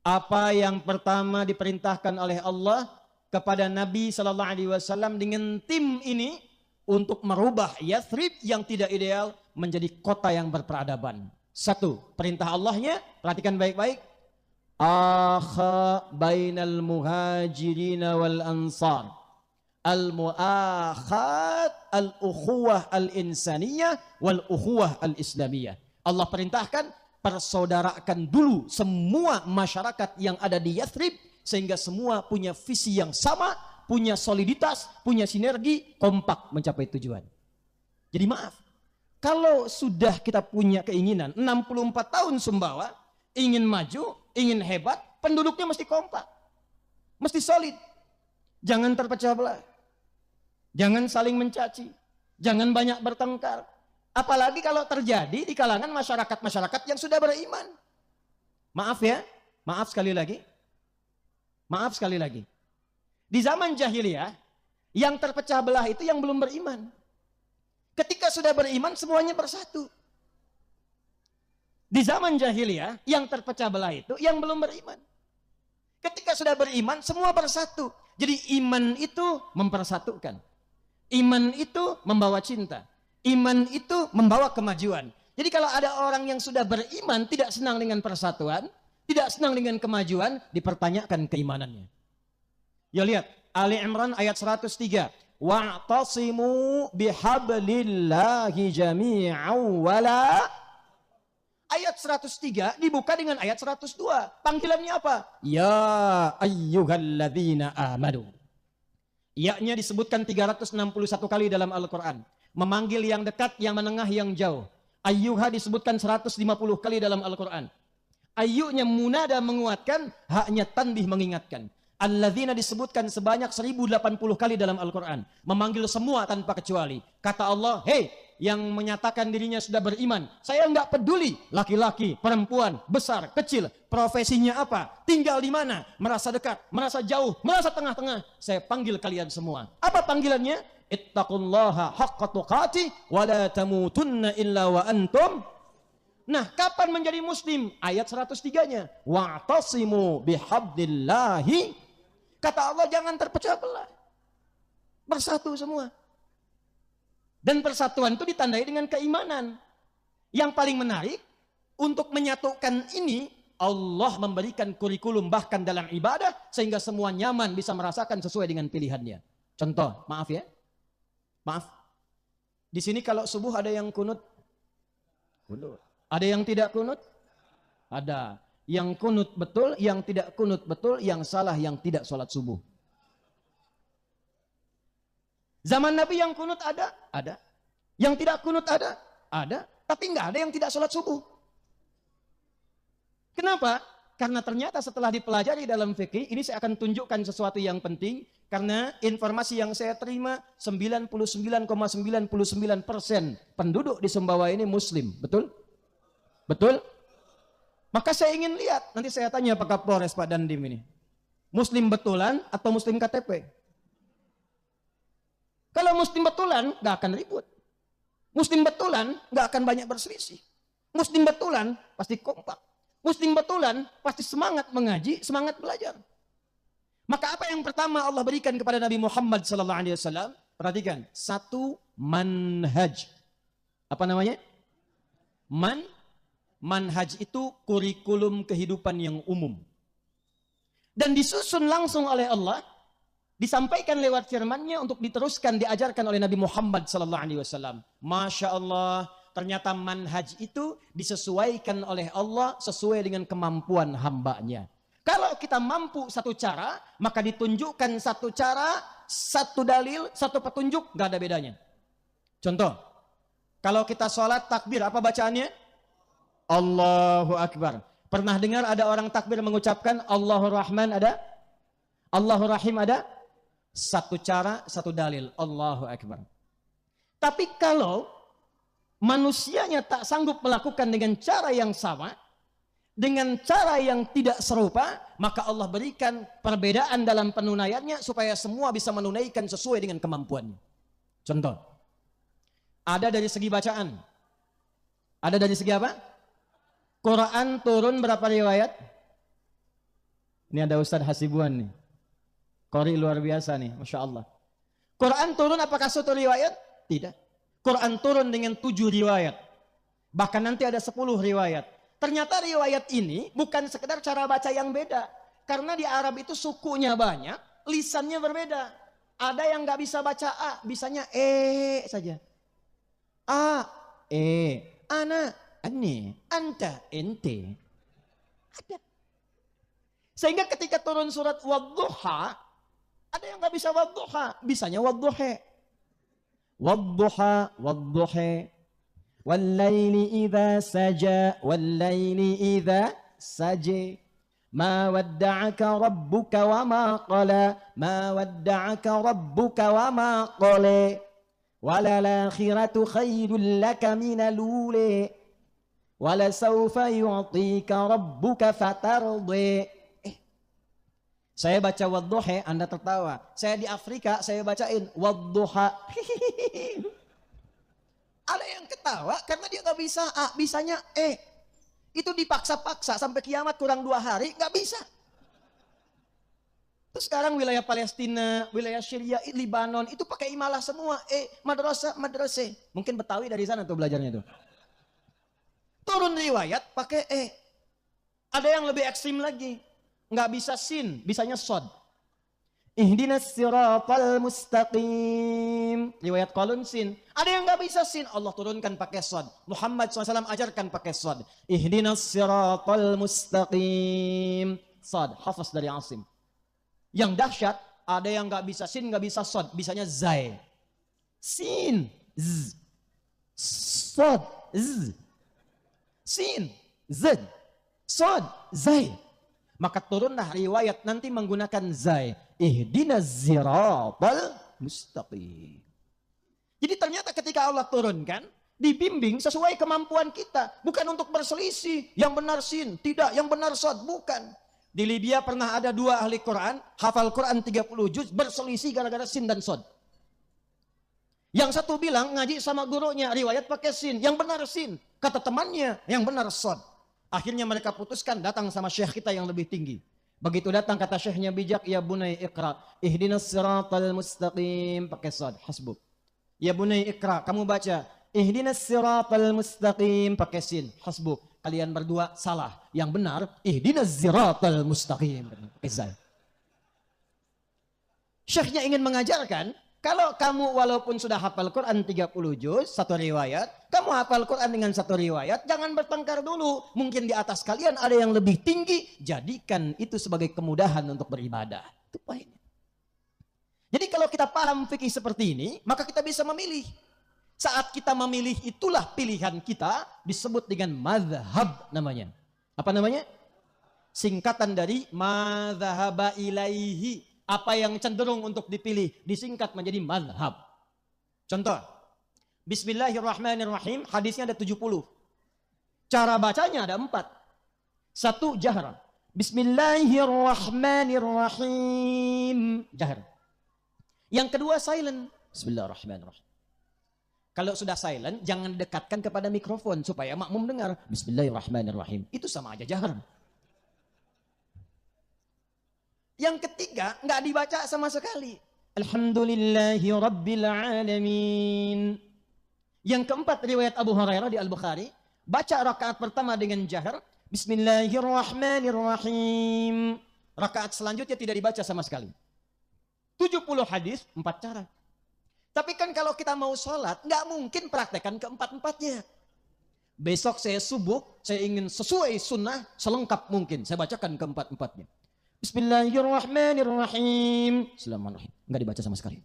Apa yang pertama diperintahkan oleh Allah kepada Nabi Sallallahu Alaihi Wasallam dengan tim ini untuk merubah Yathrib yang tidak ideal menjadi kota yang berperadaban. Satu, perintah Allahnya, perhatikan baik-baik. Akha bainal muhajirin wal ansar. Al-mu'akhat al-ukhuwah al-insaniyah wal-ukhuwah al-islamiyah. Allah perintahkan persaudarakan dulu semua masyarakat yang ada di Yathrib sehingga semua punya visi yang sama, punya soliditas, punya sinergi, kompak mencapai tujuan. Jadi maaf, kalau sudah kita punya keinginan 64 tahun Sumbawa, ingin maju, ingin hebat, penduduknya mesti kompak, mesti solid. Jangan terpecah belah. Jangan saling mencaci. Jangan banyak bertengkar. Apalagi kalau terjadi di kalangan masyarakat-masyarakat yang sudah beriman. Maaf ya. Maaf sekali lagi. Maaf sekali lagi. Di zaman jahiliyah, yang terpecah belah itu yang belum beriman. Ketika sudah beriman, semuanya bersatu. Di zaman jahiliyah, yang terpecah belah itu yang belum beriman. Ketika sudah beriman, semua bersatu. Jadi iman itu mempersatukan. Iman itu membawa cinta. Iman itu membawa kemajuan. Jadi kalau ada orang yang sudah beriman, tidak senang dengan persatuan, tidak senang dengan kemajuan, dipertanyakan keimanannya. Ya lihat, Ali Imran ayat 103. Wa'tasimu bihablillahi jami'an wala. Ayat 103 dibuka dengan ayat 102. Panggilannya apa? Ya ayyuhalladzina amanu. Ya-nya disebutkan 361 kali dalam Al-Quran. Memanggil yang dekat, yang menengah, yang jauh. Ayyuha disebutkan 150 kali dalam Al-Quran. Ayyunya munada menguatkan, haknya tanbih mengingatkan. Alladzina disebutkan sebanyak 1080 kali dalam Al-Quran. Memanggil semua tanpa kecuali. Kata Allah, hei, yang menyatakan dirinya sudah beriman, saya enggak peduli laki-laki, perempuan, besar, kecil, profesinya apa, tinggal di mana, merasa dekat, merasa jauh, merasa tengah-tengah, saya panggil kalian semua. Apa panggilannya? Ittaqullaha haqqa tuqatih wa la tamutunna illa wa antum. Nah, kapan menjadi muslim? Ayat 103-nya. Wa'tasimu bihabdillahi. Kata Allah, jangan terpecah belah. Bersatu semua. Dan persatuan itu ditandai dengan keimanan. Yang paling menarik, untuk menyatukan ini, Allah memberikan kurikulum bahkan dalam ibadah, sehingga semua nyaman bisa merasakan sesuai dengan pilihannya. Contoh, maaf ya. Maaf. Di sini kalau subuh ada yang kunut? Kunut. Ada yang tidak kunut? Ada. Yang kunut betul, yang tidak kunut betul, yang salah, yang tidak sholat subuh. Zaman Nabi yang kunut ada? Ada. Yang tidak kunut ada? Ada. Tapi nggak ada yang tidak sholat subuh. Kenapa? Karena ternyata setelah dipelajari dalam fikih, ini saya akan tunjukkan sesuatu yang penting. Karena informasi yang saya terima, 99,99% penduduk di Sumbawa ini muslim. Betul? Betul? Maka saya ingin lihat, nanti saya tanya Pak Kapolres, Pak Dandim ini. Muslim betulan atau muslim KTP? Kalau muslim betulan, gak akan ribut. Muslim betulan, gak akan banyak berselisih. Muslim betulan, pasti kompak. Muslim betulan, pasti semangat mengaji, semangat belajar. Maka apa yang pertama Allah berikan kepada Nabi Muhammad SAW? Perhatikan, satu manhaj. Apa namanya? Manhaj itu kurikulum kehidupan yang umum. Dan disusun langsung oleh Allah, disampaikan lewat firman-Nya untuk diteruskan, diajarkan oleh Nabi Muhammad SAW. Masya Allah, ternyata manhaj itu disesuaikan oleh Allah sesuai dengan kemampuan hamba-Nya. Kalau kita mampu satu cara, maka ditunjukkan satu cara, satu dalil, satu petunjuk, gak ada bedanya. Contoh, kalau kita sholat takbir, apa bacaannya? Allahu Akbar. Pernah dengar ada orang takbir mengucapkan Allahur Rahman ada? Allahur Rahim ada? Satu cara, satu dalil. Allahu Akbar. Tapi kalau manusianya tak sanggup melakukan dengan cara yang sama, dengan cara yang tidak serupa, maka Allah berikan perbedaan dalam penunaiannya supaya semua bisa menunaikan sesuai dengan kemampuannya. Contoh, ada dari segi bacaan. Ada dari segi apa? Quran turun berapa riwayat? Ini ada Ustadz Hasibuan nih. Qori luar biasa nih, Masya Allah. Quran turun apakah satu riwayat? Tidak. Quran turun dengan 7 riwayat. Bahkan nanti ada 10 riwayat. Ternyata riwayat ini bukan sekedar cara baca yang beda. Karena di Arab itu sukunya banyak, lisannya berbeda. Ada yang gak bisa baca A, bisanya saja. A, ana, ane, anta, ente. Ada. Sehingga ketika turun surat Wadduha, ada yang nggak bisa wadduha, bisanya wadduhe. Wadduha, wadduhe. Wallaili idha saja, wallaili idha saja. Ma wadda'aka rabbuka wa ma qala, ma wadda'aka rabbuka wa ma qala. Walalakhiratu khairul laka minal ula. Walasawfa yu'tika rabbuka fatardi. Saya baca wadduha, Anda tertawa. Saya di Afrika, saya bacain wadduha. Ada yang ketawa karena dia gak bisa A, bisanya E. Itu dipaksa-paksa sampai kiamat kurang 2 hari, gak bisa. Terus sekarang wilayah Palestina, wilayah Syria, Libanon, itu pakai imalah semua. Madrasah. Mungkin Betawi dari sana tuh belajarnya tuh. Turun riwayat pakai E. Ada yang lebih ekstrim lagi. Nggak bisa sin, bisanya sod. Ihdinas siratal mustaqim. Riwayat qalun sin. Ada yang nggak bisa sin, Allah turunkan pakai sod. Muhammad SAW ajarkan pakai sod. Ihdinas siratal mustaqim. Sod, hafaz dari Asim. Yang dahsyat, ada yang nggak bisa sin, nggak bisa sod, bisanya zai. Sin, z. Sod, z. Sin, z. Sod, zai. Maka turunlah riwayat nanti menggunakan zai. Ihdinas siratal mustaqim. Jadi ternyata ketika Allah turunkan, dibimbing sesuai kemampuan kita. Bukan untuk berselisih, yang benar sin, tidak, yang benar sod, bukan. Di Libya pernah ada 2 ahli Quran, hafal Quran 30 juz, berselisih gara-gara sin dan sod. Yang satu bilang ngaji sama gurunya, riwayat pakai sin, yang benar sin. Kata temannya, yang benar sod. Akhirnya mereka putuskan datang sama syekh kita yang lebih tinggi. Begitu datang kata syekhnya bijak, ya bunai iqra, ihdinas siratal mustaqim, pakai sad, hasbuk. Ya bunai iqra, kamu baca, ihdinas siratal mustaqim, pakai sin, hasbuk. Kalian berdua salah, yang benar ihdinas siratal mustaqim, pakai zal. Syekhnya ingin mengajarkan, kalau kamu walaupun sudah hafal Quran 30 juz, 1 riwayat, kamu hafal Quran dengan 1 riwayat, jangan bertengkar dulu. Mungkin di atas kalian ada yang lebih tinggi, jadikan itu sebagai kemudahan untuk beribadah. Itu poinnya. Jadi kalau kita paham fikih seperti ini, maka kita bisa memilih. Saat kita memilih, itulah pilihan kita, disebut dengan madhab namanya. Apa namanya? Singkatan dari madhaba ilaihi. Apa yang cenderung untuk dipilih disingkat menjadi mazhab. Contoh, Bismillahirrahmanirrahim, hadisnya ada 70. Cara bacanya ada 4. 1 jahar. Bismillahirrahmanirrahim, jahar. Yang kedua silent. Bismillahirrahmanirrahim. Kalau sudah silent, jangan dekatkan kepada mikrofon supaya makmum dengar. Bismillahirrahmanirrahim. Itu sama aja jahar. Yang ketiga, nggak dibaca sama sekali. Alhamdulillahi Rabbil Alamin. Yang keempat, riwayat Abu Hurairah di Al-Bukhari. Baca rakaat pertama dengan jahar, Bismillahirrahmanirrahim. Rakaat selanjutnya tidak dibaca sama sekali. 70 hadis, 4 cara. Tapi kan kalau kita mau sholat, nggak mungkin praktekkan keempat-empatnya. Besok saya subuh, saya ingin sesuai sunnah, selengkap mungkin. Saya bacakan keempat-empatnya. Bismillahirrahmanirrahim. Bismillahirrahmanirrahim. Nggak dibaca sama sekali.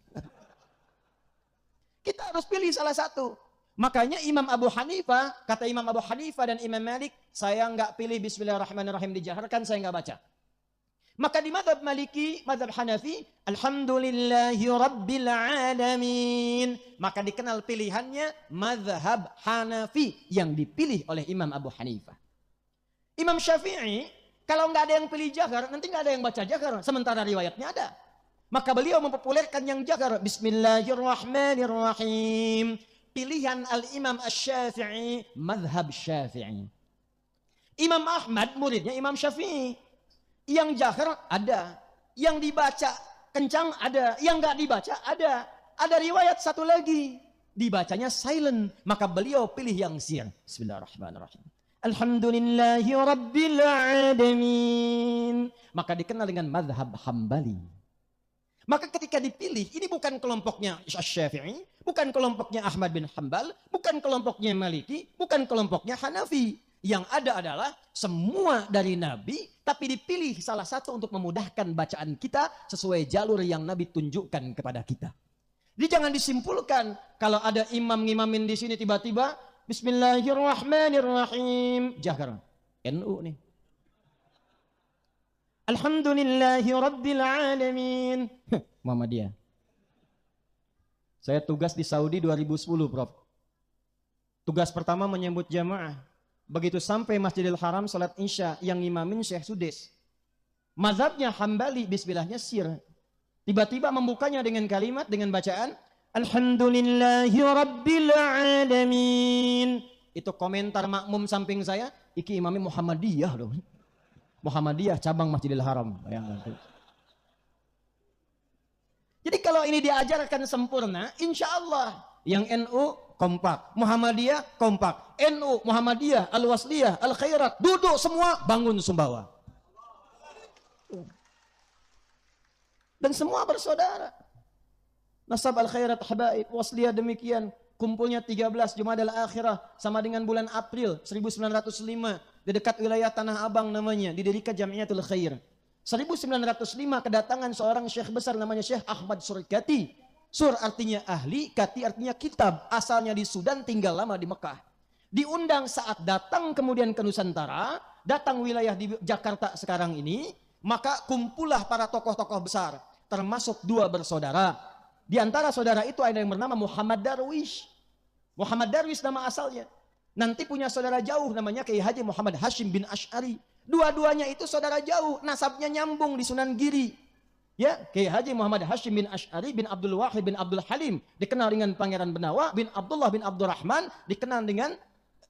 Kita harus pilih salah satu. Makanya Imam Abu Hanifah, kata Imam Abu Hanifah dan Imam Malik, saya nggak pilih Bismillahirrahmanirrahim dijaharkan, saya nggak baca. Maka di mazhab Maliki, mazhab Hanafi, Alhamdulillahi Rabbil Alamin. Maka dikenal pilihannya mazhab Hanafi yang dipilih oleh Imam Abu Hanifah. Imam Syafi'i, kalau nggak ada yang pilih jahar, nanti nggak ada yang baca jahar. Sementara riwayatnya ada. Maka beliau mempopulerkan yang jahar. Bismillahirrahmanirrahim. Pilihan Al-Imam Asy-Syafi'i, mazhab Syafi'i. Imam Ahmad, muridnya Imam Syafi'i. Yang jahar ada, yang dibaca kencang ada, yang nggak dibaca ada. Ada riwayat satu lagi, dibacanya silent, maka beliau pilih yang sir. Bismillahirrahmanirrahim. Alhamdulillahi Rabbil Alamin. Maka dikenal dengan mazhab Hambali. Maka ketika dipilih, ini bukan kelompoknya Syafi'i, bukan kelompoknya Ahmad bin Hanbal, bukan kelompoknya Maliki, bukan kelompoknya Hanafi. Yang ada adalah semua dari Nabi, tapi dipilih salah satu untuk memudahkan bacaan kita sesuai jalur yang Nabi tunjukkan kepada kita. Jadi jangan disimpulkan kalau ada imam ngimamin di sini tiba-tiba Bismillahirrahmanirrahim jahar. NU nih. Alhamdulillahi Rabbil Alamin. Muhammadiyah. Saya tugas di Saudi 2010, Prof. Tugas pertama menyambut jamaah. Begitu sampai Masjidil Haram salat Isya yang ngimamin Syekh Sudes. Mazhabnya Hambali, bismillahnya sir. Tiba-tiba membukanya dengan kalimat, dengan bacaan Alhamdulillahi Rabbil Alamin. Itu komentar makmum samping saya, iki imami Muhammadiyah dong. Muhammadiyah cabang Masjidil Haram. Jadi kalau ini diajarkan sempurna, insya Allah yang NU kompak, Muhammadiyah kompak, NU, Muhammadiyah, Al-Wasliyah, Al-Khairat, duduk semua bangun Sumbawa. Dan semua bersaudara. Nasab Al-Khairat Habaib, Wasliyah demikian. Kumpulnya 13 Jumadal Akhirah sama dengan bulan April 1905 di dekat wilayah Tanah Abang namanya, didirikan Jamiatul Khair. 1905 kedatangan seorang syekh besar namanya Syekh Ahmad Surkati. Sur artinya ahli, kati artinya kitab. Asalnya di Sudan, tinggal lama di Mekah. Diundang saat datang kemudian ke Nusantara, datang wilayah di Jakarta sekarang ini, maka kumpullah para tokoh-tokoh besar, termasuk 2 bersaudara. Di antara saudara itu ada yang bernama Muhammad Darwish. Muhammad Darwish nama asalnya. Nanti punya saudara jauh namanya Kiai Haji Muhammad Hashim bin Asy'ari. Dua-duanya itu saudara jauh, nasabnya nyambung di Sunan Giri. Ya, Kiai Haji Muhammad Hashim bin Asy'ari bin Abdul Wahid bin Abdul Halim, dikenal dengan Pangeran Benawa bin Abdullah bin Abdurrahman, dikenal dengan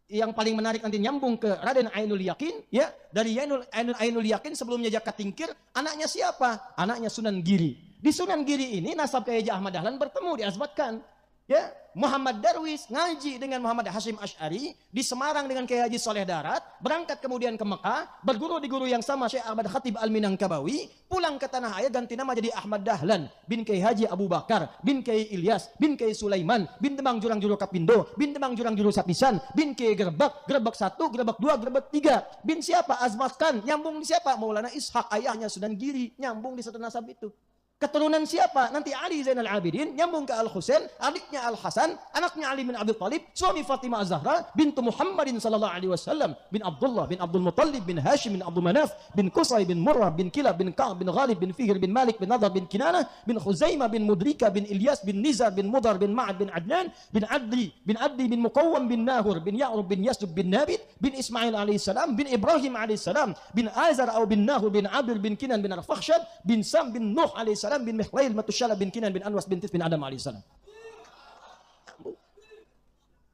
yang paling menarik nanti nyambung ke Raden Ainul Yakin, ya. Dari Ainul Yakin sebelumnya Jaka Tingkir, anaknya siapa? Anaknya Sunan Giri. Di Sunan Giri ini nasab Kiai Haji Ahmad Dahlan bertemu, diasbatkan. Ya, Muhammad Darwis ngaji dengan Muhammad Hashim Asy'ari di Semarang dengan Kiai Haji Soleh Darat, berangkat kemudian ke Mekah, berguru di guru yang sama Syekh Ahmad Khatib Al-Minangkabawi, pulang ke tanah air ganti nama jadi Ahmad Dahlan bin Kiai Haji Abu Bakar bin Kiai Ilyas bin Kiai Sulaiman bin Demang Jurang Juru Kapindo bin Demang Jurang Juru Sapisan bin Kiai Gerbak 1, Gerbak 2, Gerbak 3 bin siapa? Azmat Khan, nyambung di siapa? Maulana Ishaq, ayahnya Sunan Giri, nyambung di satu nasab itu. Keturunan siapa? Nanti Ali Zainal Abidin, nyambung ke Al-Husain, adiknya Al-Hasan, anaknya Ali bin Abi Thalib, suami Fatimah Az-Zahra, bintu Muhammadin sallallahu alaihi wasallam, bin Abdullah, bin Abdul Muttalib, bin Hashim, bin Abdul Manaf, bin Qusay, bin Murrah, bin Kilab, bin Ka'ab, bin Ghalib, bin Fihr, bin Malik, bin Nadar, bin Kinanah, bin Khuzaimah, bin Mudrika, bin Ilyas, bin Nizar, bin Mudar, bin Ma'ad, bin Adnan, bin Adli, bin Muqawwam, bin Nahur, bin Ya'rub, bin Yasub, bin Nabit, bin Ismail alaihissalam, bin Ibrahim alaihissalam, bin Azar atau bin Nahur, bin Abdul, bin Kinan, bin Arfakhshad, bin Sam, bin Nuh alaihissalam, bin Mihlail, Matushala, bin Kinan, bin Anwas, bin Tis, bin Adam alaihissalam.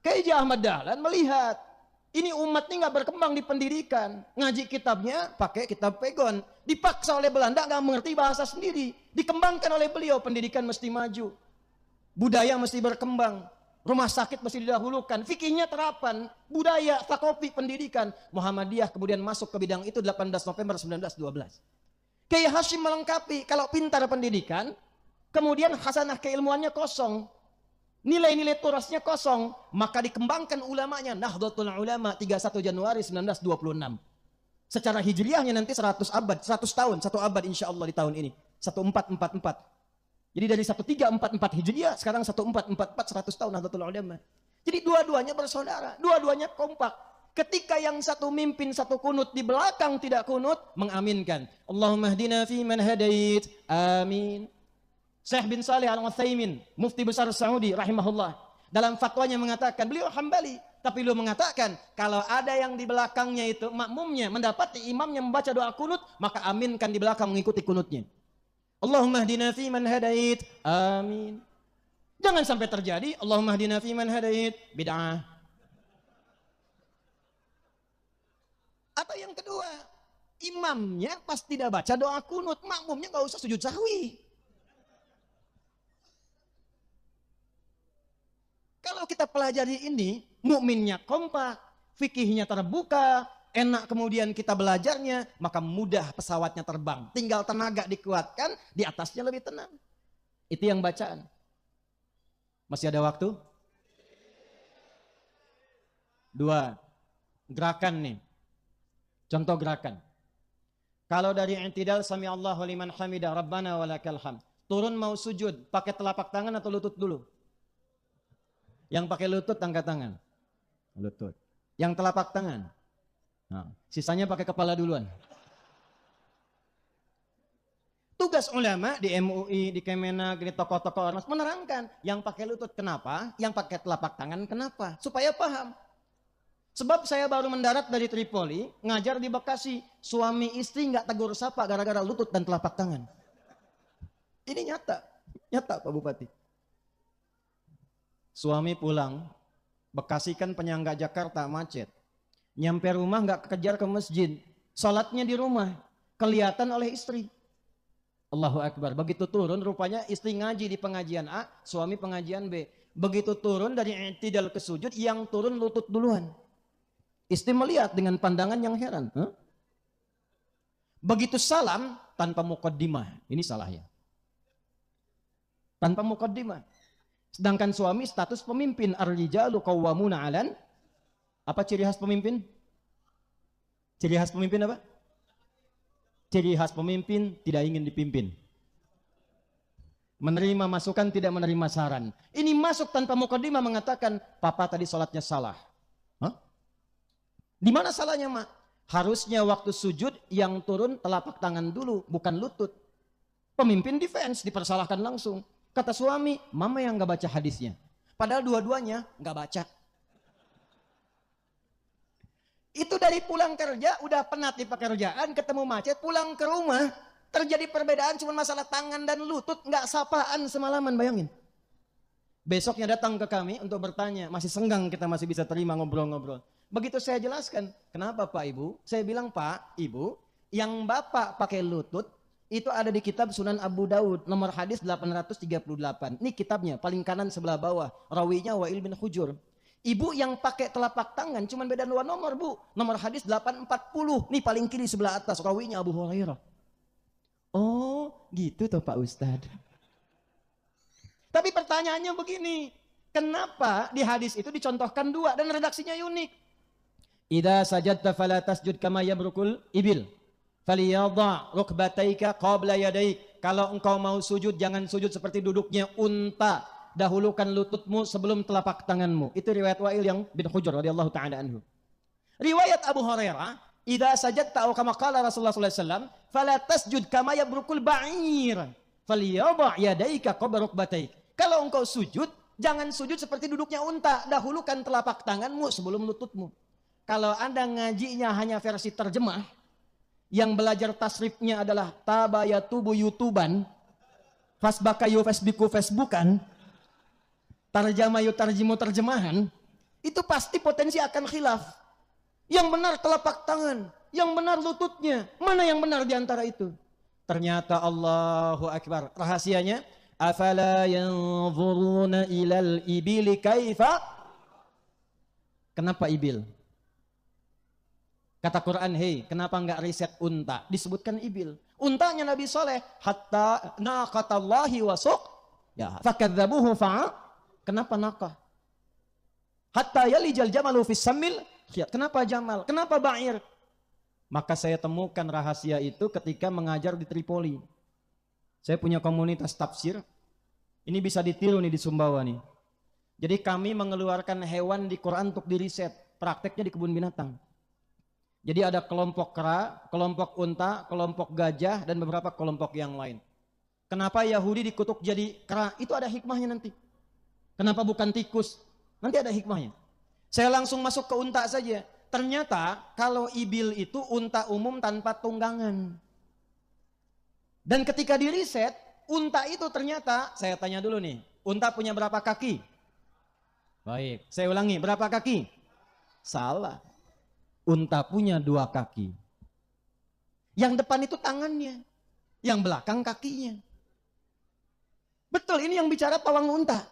Kiai Haji Ahmad Dahlan melihat ini umat ini nggak berkembang di pendidikan, ngaji kitabnya pakai kitab pegon, dipaksa oleh Belanda nggak mengerti bahasa sendiri, dikembangkan oleh beliau, pendidikan mesti maju, budaya mesti berkembang. Rumah sakit mesti didahulukan. Fikihnya terapan, budaya, takopi, pendidikan. Muhammadiyah kemudian masuk ke bidang itu 18 November 1912. Kiai Hashim melengkapi, kalau pintar pendidikan, kemudian hasanah keilmuannya kosong. Nilai-nilai turasnya kosong, maka dikembangkan ulamanya. Nahdlatul Ulama 31 Januari 1926. Secara hijriahnya nanti 100 tahun, 1 abad insya Allah di tahun ini. 1444. Jadi dari 1344 Hijriah, sekarang 1444, 100 tahun Nahdlatul Ulama. Jadi dua-duanya bersaudara, dua-duanya kompak. Ketika yang satu mimpin satu kunut, di belakang tidak kunut, mengaminkan. Allahumma hdina fi man hadait. Amin. Syekh bin Saleh Al-Utsaimin, mufti besar Saudi rahimahullah, dalam fatwanya mengatakan, beliau Hambali, tapi beliau mengatakan, kalau ada yang di belakangnya itu makmumnya mendapati imamnya membaca doa kunut, maka aminkan di belakang mengikuti kunutnya. Allahumma hdina fi man hadait. Amin. Jangan sampai terjadi Allahumma hdina fi man hadait bid'ah. Atau yang kedua, imamnya pas tidak baca doa kunut, makmumnya nggak usah sujud sahwi. Kalau kita pelajari ini, mukminnya kompak, fikihnya terbuka, enak kemudian kita belajarnya, maka mudah pesawatnya terbang. Tinggal tenaga dikuatkan, di atasnya lebih tenang. Itu yang bacaan. Masih ada waktu? 2. Gerakan nih. Contoh gerakan. Kalau dari i'tidal sami Allahu liman hamidah rabbana walakal hamd. Turun mau sujud, pakai telapak tangan atau lutut dulu? Yang pakai lutut angkat tangan. Lutut. Yang telapak tangan. Nah, sisanya pakai kepala duluan. Tugas ulama di MUI, di Kemenak, di tokoh-tokoh ormas menerangkan yang pakai lutut kenapa, yang pakai telapak tangan kenapa, supaya paham. Sebab saya baru mendarat dari Tripoli, ngajar di Bekasi, suami istri nggak tegur sapa gara-gara lutut dan telapak tangan. Ini nyata Pak Bupati. Suami pulang, Bekasi kan penyangga Jakarta macet. Nyampe rumah nggak kejar ke masjid, sholatnya di rumah, kelihatan oleh istri. Allahu Akbar. Begitu turun, rupanya istri ngaji di pengajian A, suami pengajian B. Begitu turun dari i'tidal ke sujud, yang turun lutut duluan. Istri melihat dengan pandangan yang heran. Begitu salam, tanpa muqaddimah. Ini salahnya. Tanpa muqaddimah. Sedangkan suami status pemimpin. Ar-rijalu qawwamuna 'alan. Apa ciri khas pemimpin? Ciri khas pemimpin apa? Ciri khas pemimpin tidak ingin dipimpin. Menerima masukan, tidak menerima saran. Ini masuk tanpa muqaddimah mengatakan, papa tadi sholatnya salah. Hah? Di mana salahnya, Mak? Harusnya waktu sujud yang turun telapak tangan dulu, bukan lutut. Pemimpin defense, dipersalahkan langsung. Kata suami, mama yang nggak baca hadisnya. Padahal dua-duanya nggak baca. Itu dari pulang kerja, udah penat di pekerjaan, ketemu macet, pulang ke rumah, terjadi perbedaan cuma masalah tangan dan lutut, nggak sapaan semalaman, bayangin. Besoknya datang ke kami untuk bertanya, masih senggang kita masih bisa terima ngobrol-ngobrol. Begitu saya jelaskan, kenapa Pak Ibu? Saya bilang, Pak, Ibu, yang Bapak pakai lutut, itu ada di kitab Sunan Abu Daud, nomor hadis 838. Ini kitabnya, paling kanan sebelah bawah, rawinya Wa'il bin Hujur. Ibu yang pakai telapak tangan cuma beda 2 nomor, Bu. Nomor hadis 840. Nih paling kiri sebelah atas, rawinya Abu Hurairah. Oh, gitu toh Pak Ustadz. Tapi pertanyaannya begini, kenapa di hadis itu dicontohkan 2 dan redaksinya unik? Idza sajadta fala tasjud kama yabrukul ibil. Faliyadha rukbataika qabla yadaik. Kalau engkau mau sujud, jangan sujud seperti duduknya unta. Dahulukan lututmu sebelum telapak tanganmu. Itu riwayat Wa'il yang bin Hujur radhiyallahu ta'ala anhu. Riwayat Abu Hurairah, idza sajadta aw kama qala Rasulullah sallallahu alaihi wasallam, fala tasjud kama yabrukul ba'ir. Falyadha yadaika qabla rukbataik. Kalau engkau sujud, jangan sujud seperti duduknya unta. Dahulukan telapak tanganmu sebelum lututmu. Kalau Anda ngajinya hanya versi terjemah, yang belajar tasrifnya adalah tabayatubu yutuban, fasbakayu fasbiku facebookan, tarjamayu tarjimu terjemahan, itu pasti potensi akan khilaf. Yang benar telapak tangan, yang benar lututnya, mana yang benar di antara itu? Ternyata Allahu Akbar, rahasianya Afala yanzuruna ilal ibili kaifa. Kenapa ibil? Kata Quran, hei, kenapa enggak riset unta? Disebutkan ibil. Untanya Nabi Soleh, hatta naqatallahi wasuk, ya, fakadzabuhu fa'a. Kenapa naqah? Hatta yalijal jamalu fis samil. Kenapa jamal? Kenapa ba'ir? Maka saya temukan rahasia itu ketika mengajar di Tripoli. Saya punya komunitas tafsir. Ini bisa ditiru nih di Sumbawa nih. Jadi kami mengeluarkan hewan di Quran untuk diriset. Prakteknya di kebun binatang. Jadi ada kelompok kera, kelompok unta, kelompok gajah, dan beberapa kelompok yang lain. Kenapa Yahudi dikutuk jadi kera? Itu ada hikmahnya nanti. Kenapa bukan tikus? Nanti ada hikmahnya. Saya langsung masuk ke unta saja. Ternyata kalau ibil itu unta umum tanpa tunggangan. Dan ketika diriset, unta itu ternyata, saya tanya dulu nih, unta punya berapa kaki? Baik, saya ulangi, berapa kaki? Salah. Unta punya 2 kaki. Yang depan itu tangannya, yang belakang kakinya. Betul, ini yang bicara pawang unta.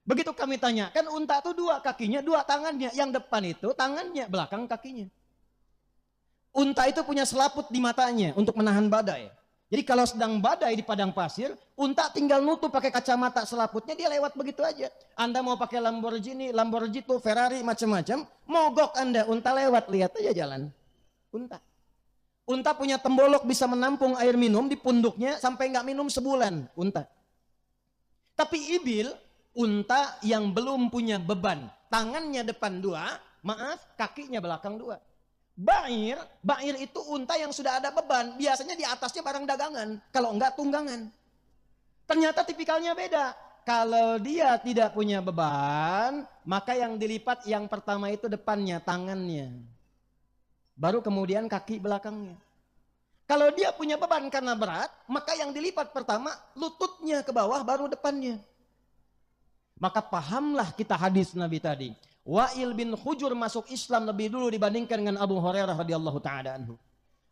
Begitu kami tanya, kan unta itu 2 kakinya, 2 tangannya. Yang depan itu tangannya, belakang kakinya. Unta itu punya selaput di matanya untuk menahan badai. Jadi kalau sedang badai di padang pasir, unta tinggal nutup pakai kacamata selaputnya, dia lewat begitu aja. Anda mau pakai Lamborghini, Ferrari, macam-macam, mogok Anda, unta lewat, lihat aja jalan. Unta. Unta punya tembolok bisa menampung air minum di punduknya sampai nggak minum sebulan. Unta. Tapi ibil, unta yang belum punya beban. Tangannya depan 2, kakinya belakang 2. Ba'ir itu unta yang sudah ada beban. Biasanya di atasnya barang dagangan. Kalau enggak tunggangan. Ternyata tipikalnya beda. Kalau dia tidak punya beban, maka yang dilipat yang pertama itu depannya, tangannya. Baru kemudian kaki belakangnya. Kalau dia punya beban karena berat, maka yang dilipat pertama lututnya ke bawah, baru depannya. Maka pahamlah kita hadis Nabi tadi. Wa'il bin Hujur masuk Islam lebih dulu dibandingkan dengan Abu Hurairah radhiyallahu ta'ala anhu.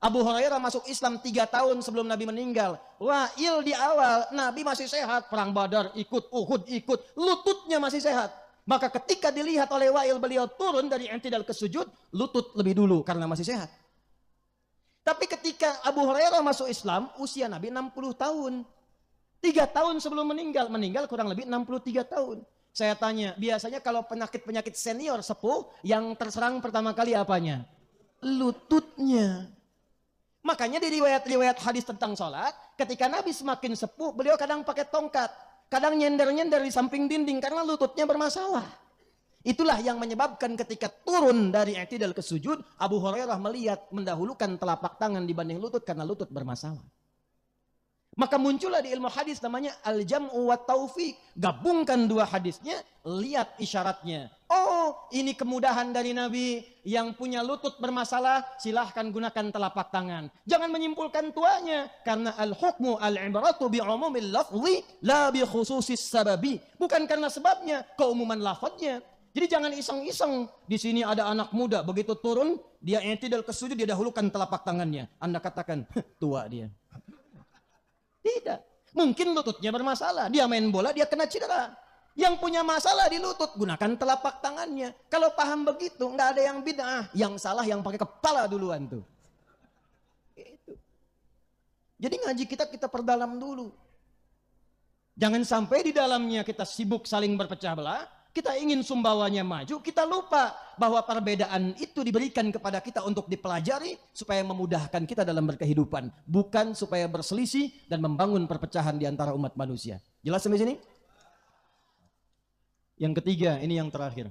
Abu Hurairah masuk Islam 3 tahun sebelum Nabi meninggal. Wa'il di awal Nabi masih sehat, perang Badar ikut, Uhud ikut, lututnya masih sehat. Maka ketika dilihat oleh Wa'il, beliau turun dari i'tidal ke sujud, lutut lebih dulu karena masih sehat. Tapi ketika Abu Hurairah masuk Islam, usia Nabi 60 tahun. 3 tahun sebelum meninggal kurang lebih 63 tahun. Saya tanya, biasanya kalau penyakit-penyakit senior sepuh, yang terserang pertama kali apanya? Lututnya. Makanya di riwayat-riwayat hadis tentang sholat, ketika Nabi semakin sepuh, beliau kadang pakai tongkat. Kadang nyender-nyender di samping dinding, karena lututnya bermasalah. Itulah yang menyebabkan ketika turun dari i'tidal ke sujud, Abu Hurairah melihat mendahulukan telapak tangan dibanding lutut, karena lutut bermasalah. Maka muncullah di ilmu hadis namanya al-jam'u wa taufiq. Gabungkan 2 hadisnya, lihat isyaratnya. Oh, ini kemudahan dari Nabi. Yang punya lutut bermasalah, silahkan gunakan telapak tangan. Jangan menyimpulkan tuanya. Karena al-hukmu al-ibratu bi'umumil lafzi la bi khususis sababi. Bukan karena sebabnya, keumuman lafadznya. Jadi jangan iseng-iseng. Di sini ada anak muda, begitu turun, dia i'tidal ke sujud, dia dahulukan telapak tangannya. Anda katakan, tua dia. Tidak. Mungkin lututnya bermasalah. Dia main bola, dia kena cedera. Yang punya masalah di lutut, gunakan telapak tangannya. Kalau paham begitu, nggak ada yang bid'ah. Yang salah yang pakai kepala duluan tuh. Itu. Jadi ngaji kita perdalam dulu. Jangan sampai di dalamnya kita sibuk saling berpecah belah. Kita ingin Sumbawanya maju, kita lupa bahwa perbedaan itu diberikan kepada kita untuk dipelajari supaya memudahkan kita dalam berkehidupan, bukan supaya berselisih dan membangun perpecahan di antara umat manusia. Jelas sampai sini? Yang ketiga, ini yang terakhir.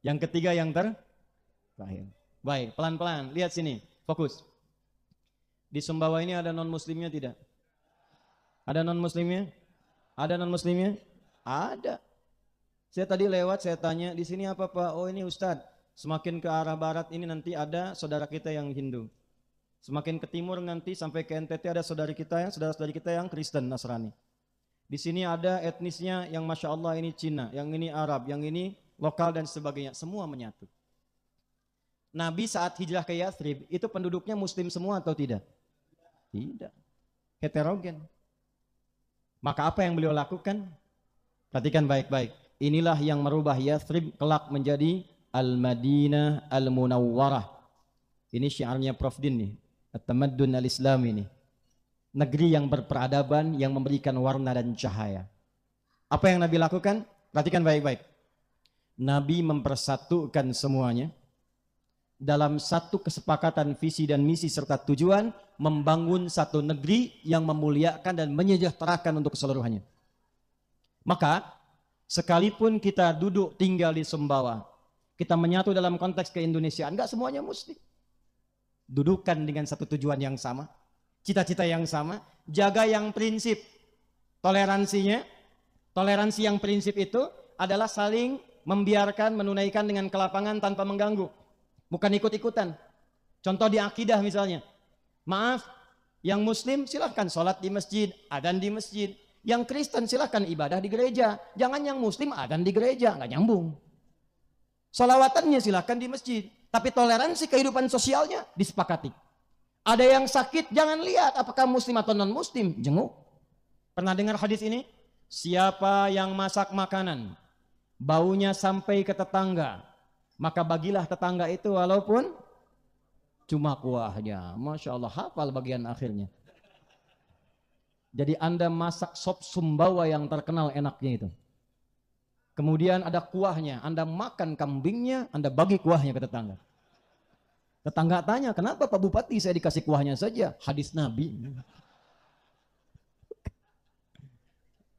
Yang ketiga yang terakhir. Baik, pelan-pelan, lihat sini, fokus. Di Sumbawa ini ada non-muslimnya tidak? Ada non-muslimnya? Ada non-muslimnya? Ada. Saya tadi lewat, saya tanya, di sini apa Pak? Oh ini Ustadz, semakin ke arah barat ini nanti ada saudara kita yang Hindu. Semakin ke timur nanti sampai ke NTT ada saudara saudara kita yang Kristen, Nasrani. Di sini ada etnisnya yang Masya Allah ini Cina, yang ini Arab, yang ini lokal dan sebagainya. Semua menyatu. Nabi saat hijrah ke Yathrib, itu penduduknya muslim semua atau tidak? Tidak. heterogen. Maka apa yang beliau lakukan? Perhatikan baik-baik. Inilah yang merubah Yathrib kelak menjadi Al-Madinah Al-Munawwarah. Ini syiarnya Prof. Din nih, At-Tamaddun Al-Islam ini. Negeri yang berperadaban, yang memberikan warna dan cahaya. Apa yang Nabi lakukan? Perhatikan baik-baik. Nabi mempersatukan semuanya dalam satu kesepakatan visi dan misi serta tujuan membangun satu negeri yang memuliakan dan menyejahterakan untuk keseluruhannya. Maka sekalipun kita duduk tinggal di Sumbawa, kita menyatu dalam konteks keindonesiaan, enggak semuanya muslim. Dudukan dengan satu tujuan yang sama, cita-cita yang sama, jaga yang prinsip toleransinya. Toleransi yang prinsip itu adalah saling membiarkan, menunaikan dengan kelapangan tanpa mengganggu, bukan ikut-ikutan. Contoh di akidah misalnya, maaf, yang muslim silahkan sholat di masjid, adzan di masjid. Yang Kristen silahkan ibadah di gereja. Jangan yang muslim adzan di gereja, nggak nyambung. Sholawatannya silahkan di masjid, tapi toleransi kehidupan sosialnya disepakati. Ada yang sakit, jangan lihat apakah muslim atau non muslim, jenguk. Pernah dengar hadis ini? Siapa yang masak makanan, baunya sampai ke tetangga, maka bagilah tetangga itu walaupun cuma kuahnya. Masya Allah, hafal bagian akhirnya. Jadi Anda masak sop Sumbawa yang terkenal enaknya itu. Kemudian ada kuahnya, Anda makan kambingnya, Anda bagi kuahnya ke tetangga. Tetangga tanya, kenapa Pak Bupati saya dikasih kuahnya saja? Hadis Nabi.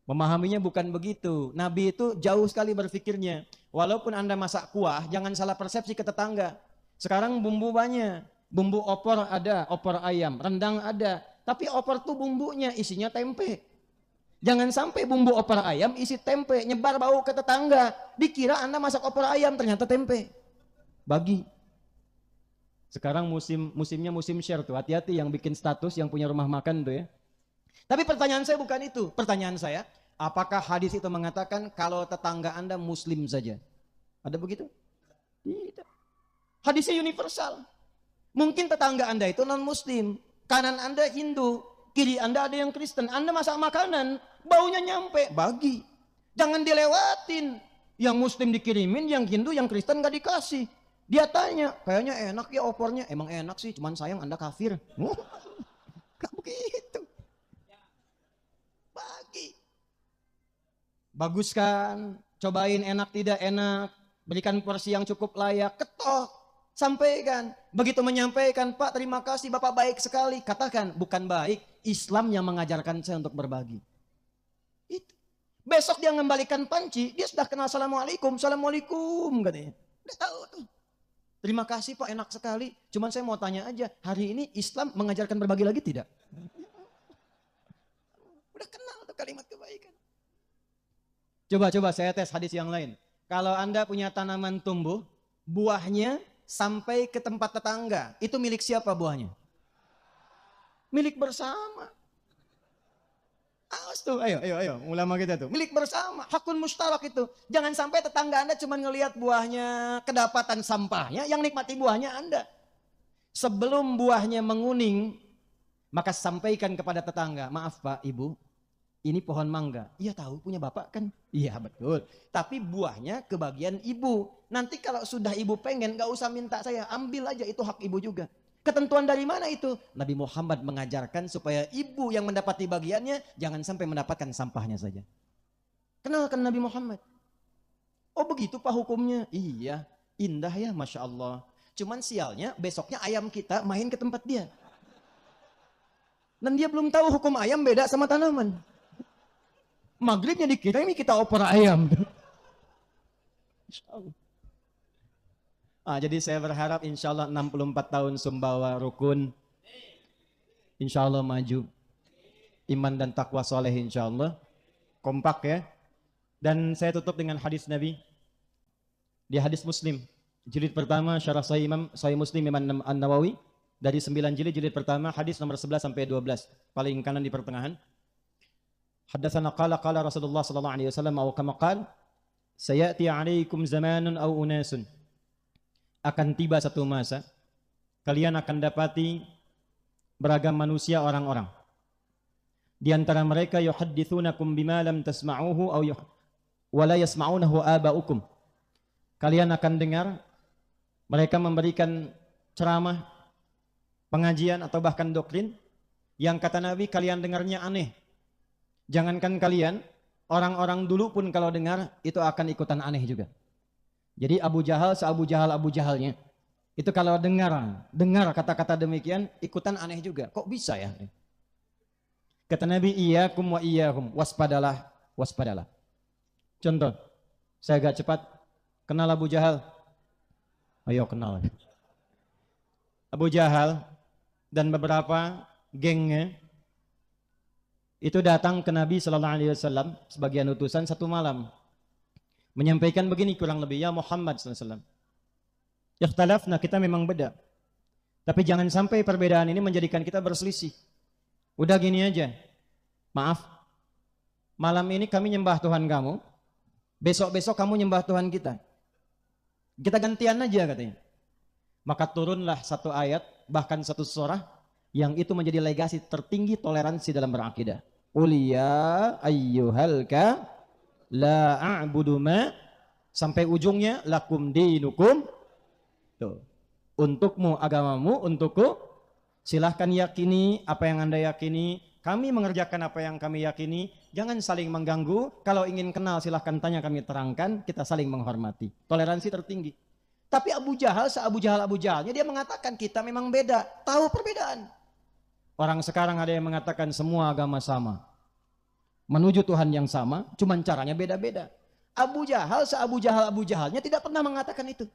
Memahaminya bukan begitu. Nabi itu jauh sekali berpikirnya. Walaupun Anda masak kuah, jangan salah persepsi ke tetangga. Sekarang bumbu banyak. Bumbu opor ada, opor ayam. Rendang ada. Tapi opor tuh bumbunya isinya tempe. Jangan sampai bumbu opor ayam isi tempe. Nyebar bau ke tetangga. Dikira Anda masak opor ayam, ternyata tempe. Bagi. Sekarang musimnya musim share tuh. Hati-hati yang bikin status, yang punya rumah makan tuh ya. Tapi pertanyaan saya bukan itu. Pertanyaan saya, apakah hadis itu mengatakan kalau tetangga Anda muslim saja? Ada begitu? Tidak. Hadisnya universal. Mungkin tetangga Anda itu non muslim. Kanan Anda Hindu. Kiri Anda ada yang Kristen. Anda masak makanan. Baunya nyampe. Bagi. Jangan dilewatin. Yang muslim dikirimin, yang Hindu, yang Kristen gak dikasih. Dia tanya, kayaknya enak ya opornya. Emang enak sih, cuman sayang Anda kafir. Gak begitu. Bagi. Bagus kan? Cobain enak tidak enak. Berikan porsi yang cukup layak. Ketok. Sampaikan. Begitu menyampaikan, Pak terima kasih Bapak baik sekali. Katakan, bukan baik. Islam yang mengajarkan saya untuk berbagi. Itu. Besok dia mengembalikan panci. Dia sudah kenal Assalamualaikum. Assalamualaikum katanya. Udah tahu tuh. Terima kasih Pak enak sekali. Cuman saya mau tanya aja. Hari ini Islam mengajarkan berbagi lagi tidak? Udah kenal tuh kalimat kebaikan. Coba saya tes hadis yang lain. Kalau Anda punya tanaman tumbuh, buahnya sampai ke tempat tetangga. Itu milik siapa buahnya? Milik bersama. Awas tuh, ayo ulama kita tuh. Milik bersama, hakun mustarak itu. Jangan sampai tetangga Anda cuma ngelihat buahnya, kedapatan sampahnya, yang nikmati buahnya Anda. Sebelum buahnya menguning, maka sampaikan kepada tetangga, maaf Pak, Ibu, ini pohon mangga. Iya tahu, punya Bapak kan? Iya betul. Tapi buahnya kebagian Ibu. Nanti kalau sudah Ibu pengen, gak usah minta saya, ambil aja, itu hak Ibu juga. Ketentuan dari mana itu? Nabi Muhammad mengajarkan supaya ibu yang mendapati bagiannya jangan sampai mendapatkan sampahnya saja. Kenalkan Nabi Muhammad. Oh begitu Pak hukumnya? Iya, indah ya Masya Allah. Cuman sialnya besoknya ayam kita main ke tempat dia. Dan dia belum tahu hukum ayam beda sama tanaman. Maghribnya dikirimi kita opor ayam. Masya Allah. Jadi saya berharap insya Allah 64 tahun Sumbawa rukun, insya Allah maju, iman dan takwa soleh insya Allah, kompak ya. Dan saya tutup dengan hadis Nabi, di hadis Muslim, jilid pertama syarah Sahih Muslim Imam An-Nawawi, dari 9 jilid pertama, hadis nomor 11 sampai 12, paling kanan di pertengahan. Haddatsana qala Rasulullah sallallahu alaihi wasallam aw kama qala, sayati 'alaikum zamanun aw unasun. Akan tiba satu masa, kalian akan dapati beragam manusia orang-orang. Di antara mereka yuhadditsunakum bima lam tasma'uhu aw wa la yasma'unahu aba'ukum. Kalian akan dengar mereka memberikan ceramah, pengajian atau bahkan doktrin yang kata Nabi kalian dengarnya aneh. Jangankan kalian, orang-orang dulu pun kalau dengar itu akan ikutan aneh juga. Jadi Abu Jahal Abu Jahalnya itu kalau dengar kata-kata demikian ikutan aneh juga. Kok bisa ya? Kata Nabi, iyyakum wa iyyahum, waspadalah, waspadalah. Contoh, saya agak cepat. Kenal Abu Jahal? Ayo kenal. Abu Jahal dan beberapa gengnya itu datang ke Nabi sallallahu alaihi wasallam sebagian utusan satu malam. Menyampaikan begini kurang lebih, ya Muhammad sallallahu alaihi wasallam. Ikhtalafna, kita memang beda. Tapi jangan sampai perbedaan ini menjadikan kita berselisih. Udah gini aja. Maaf. Malam ini kami nyembah Tuhan kamu. Besok-besok kamu nyembah Tuhan kita. Kita gantian aja katanya. Maka turunlah satu ayat, bahkan satu surah yang itu menjadi legasi tertinggi toleransi dalam berakidah. Qul ya ayyuhalka la a'budu ma, sampai ujungnya lakum dinukum. Tuh. Untukmu agamamu, untukku silahkan yakini apa yang Anda yakini. Kami mengerjakan apa yang kami yakini. Jangan saling mengganggu. Kalau ingin kenal silahkan tanya, kami terangkan. Kita saling menghormati. Toleransi tertinggi. Tapi Abu Jahal Abu Jahalnya dia mengatakan kita memang beda. Tahu perbedaan. Orang sekarang ada yang mengatakan semua agama sama. Menuju Tuhan yang sama. Cuman caranya beda-beda. Abu Jahalnya tidak pernah mengatakan itu.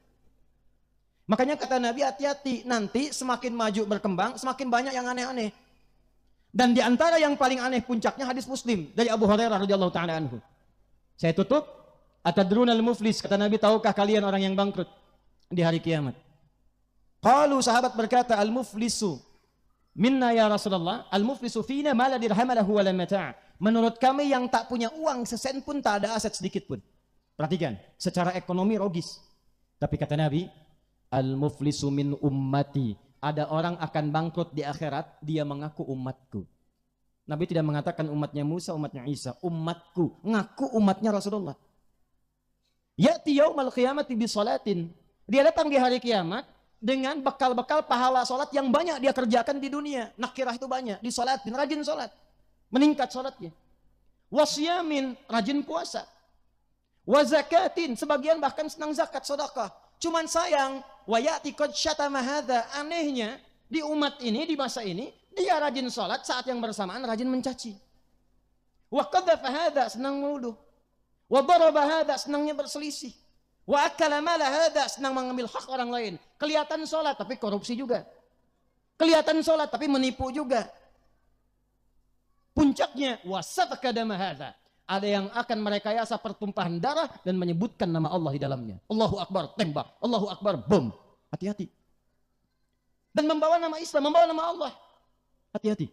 Makanya kata Nabi, hati-hati, nanti semakin maju berkembang, semakin banyak yang aneh-aneh. Dan di antara yang paling aneh puncaknya hadis Muslim dari Abu Hurairah radhiyallahu taala anhu. Saya tutup, atadrunal muflis, kata Nabi, tahukah kalian orang yang bangkrut di hari kiamat? Qalu, sahabat berkata, al-muflisu minna ya Rasulullah, al-muflisu fina ma la dirham lahu wa la mata'. Menurut kami yang tak punya uang sesen pun, tak ada aset sedikit pun. Perhatikan, secara ekonomi rogis. Tapi kata Nabi, al-muflisu min ummati. Ada orang akan bangkrut di akhirat, dia mengaku umatku. Nabi tidak mengatakan umatnya Musa, umatnya Isa. Umatku, ngaku umatnya Rasulullah. Ya'ti yaumal qiyamati bi salatin. Dia datang di hari kiamat dengan bekal-bekal pahala salat yang banyak dia kerjakan di dunia. Nakirah itu banyak, di salatin, rajin salat. Meningkat salatnya. Wasyamin, rajin puasa. Wa zakatin, sebagian bahkan senang zakat, sedekah. Cuman sayang, wayati qad syatama hadza, anehnya di umat ini, di masa ini, dia rajin salat, saat yang bersamaan rajin mencaci. Wa qadhafa hadza, senang menuduh. Wa daraba hadza, senangnya berselisih. Wa akala mala hadza, senang mengambil hak orang lain. Kelihatan salat tapi korupsi juga. Kelihatan salat tapi menipu juga. Puncaknya wasafaka dama hadza. Ada yang akan merekayasa pertumpahan darah dan menyebutkan nama Allah di dalamnya. Allahu Akbar, tembak. Allahu Akbar, bom. Hati-hati. Dan membawa nama Islam, membawa nama Allah. Hati-hati.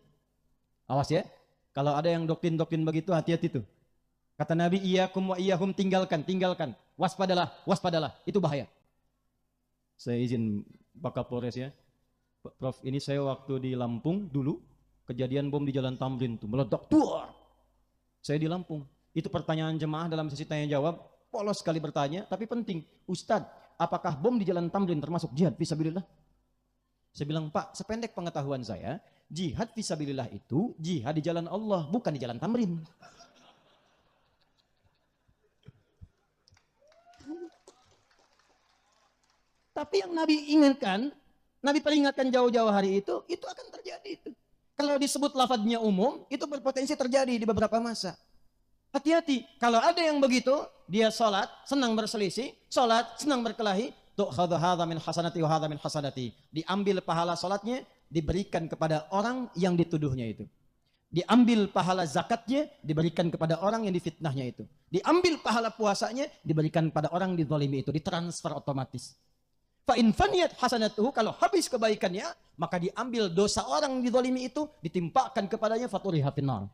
Awas ya. Kalau ada yang doktrin-doktrin begitu, hati-hati tuh. Kata Nabi, iyyakum wa iyyahum, tinggalkan. Waspadalah. Itu bahaya. Saya izin Pak Kapolres ya. Prof, ini saya waktu di Lampung dulu, kejadian bom di Jalan Tamrin tuh, meledak. Tuar. Saya di Lampung. Itu pertanyaan jemaah dalam sesi tanya jawab. Polos sekali bertanya, tapi penting. Ustadz, apakah bom di Jalan Tamrin termasuk jihad fisabilillah? Saya bilang, Pak, sependek pengetahuan saya, jihad fisabilillah itu jihad di jalan Allah, bukan di Jalan Tamrin. Tapi yang Nabi ingatkan, Nabi peringatkan jauh-jauh hari itu akan terjadi itu. Kalau disebut lafadznya umum, itu berpotensi terjadi di beberapa masa. Hati-hati, kalau ada yang begitu, dia sholat, senang berselisih, sholat, senang berkelahi, tu'khadhu hadha min hasanati wa hadha min hasanati. Diambil pahala sholatnya, diberikan kepada orang yang dituduhnya itu. Diambil pahala zakatnya, diberikan kepada orang yang difitnahnya itu. Diambil pahala puasanya, diberikan pada orang yang dizalimi itu, ditransfer otomatis. Fa in faniyat hasanatuhu, kalau habis kebaikannya, maka diambil dosa orang yang dizalimi itu, ditimpakan kepadanya, faturiha finnar.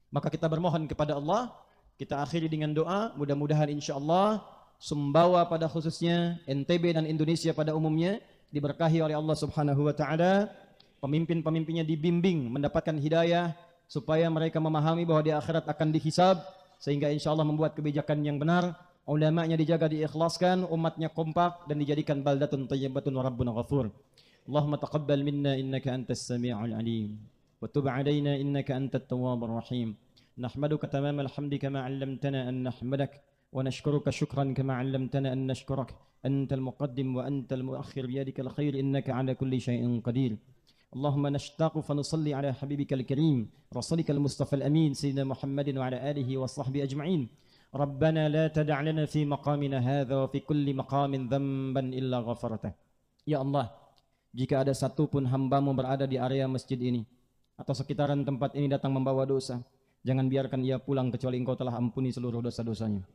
Maka kita bermohon kepada Allah, kita akhiri dengan doa, mudah-mudahan insyaallah Sumbawa pada khususnya, NTB dan Indonesia pada umumnya diberkahi oleh Allah Subhanahu wa taala, pemimpin-pemimpinnya dibimbing mendapatkan hidayah, supaya mereka memahami bahwa di akhirat akan dihisab, sehingga insya Allah membuat kebijakan yang benar. Ulamanya dijaga, diikhlaskan, umatnya kompak, dan dijadikan baldatun thayyibatun wa rabbun ghafur. Allahumma taqabbal minna innaka antas sami'ul alim wa tub 'alaina innaka antat tawwabur rahim. Nahmaduka tamamal hamdi kama 'allamtana an nahmadak wa nashkuruka syukran kama 'allamtana an nashkurak. Antal muqaddim wa antal muakhir biyadikal khair innaka 'ala kulli syai'in qadir. اللهم نشتاق فنصلي على حبيبك الكريم رسولك المصطفى الأمين سيدنا محمد وعلى آله وصحبه أجمعين. ربنا لا تدع لنا في مقامنا هذا وفي كل مقام ذنبا إلا غفرته. Ya Allah, jika ada satu pun hambamu berada di area masjid ini atau sekitaran tempat ini datang membawa dosa, jangan biarkan ia pulang kecuali Engkau telah ampuni seluruh dosa-dosanya.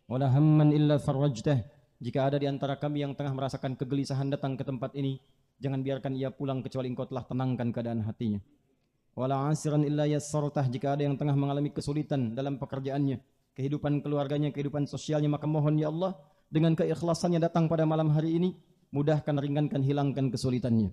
Wala hamman illa farajtah. Jika ada di antara kami yang tengah merasakan kegelisahan datang ke tempat ini, jangan biarkan ia pulang kecuali Engkau telah tenangkan keadaan hatinya. Wala asiran illa yassartah. Jika ada yang tengah mengalami kesulitan dalam pekerjaannya, kehidupan keluarganya, kehidupan sosialnya, maka mohon ya Allah, dengan keikhlasannya datang pada malam hari ini, mudahkan, ringankan, hilangkan kesulitannya.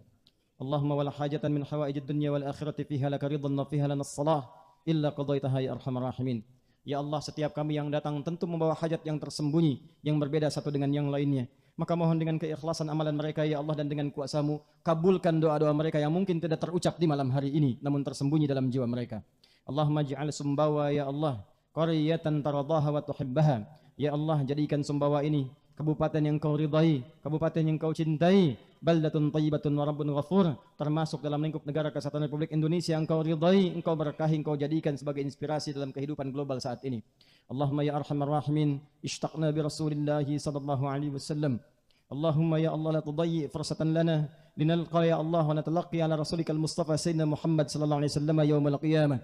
Allahumma wala hajatan min hawaijid dunya wal akhirati fiha laka ridhan wa fiha lana as-salah illa qadaitaha ya arhamar rahimin. Ya Allah, setiap kami yang datang tentu membawa hajat yang tersembunyi, yang berbeda satu dengan yang lainnya. Maka mohon dengan keikhlasan amalan mereka ya Allah, dan dengan kuasa-Mu kabulkan doa-doa mereka yang mungkin tidak terucap di malam hari ini namun tersembunyi dalam jiwa mereka. Allahumma ja'al Sumbawa ya Allah qaryatan taradaha wa tuhibbaha. Ya Allah, jadikan Sumbawa ini kabupaten yang Kau ridai, kabupaten yang Kau cintai, baldatun thayyibatun wa rabbun ghafur, termasuk dalam lingkup negara kesatuan Republik Indonesia yang Kau ridai, Engkau berkahi, Engkau jadikan sebagai inspirasi dalam kehidupan global saat ini. Allahumma ya arhamar rahimin, ishtaqna bi Rasulillahi sallallahu alaihi wasallam. Allahumma ya Allah la tudayyi fursatan lana linalqa ya Allah wa natalaqi ala rasulika al-Mustafa Sayyidina Muhammad sallallahu alaihi wasallam yaumil qiyamah.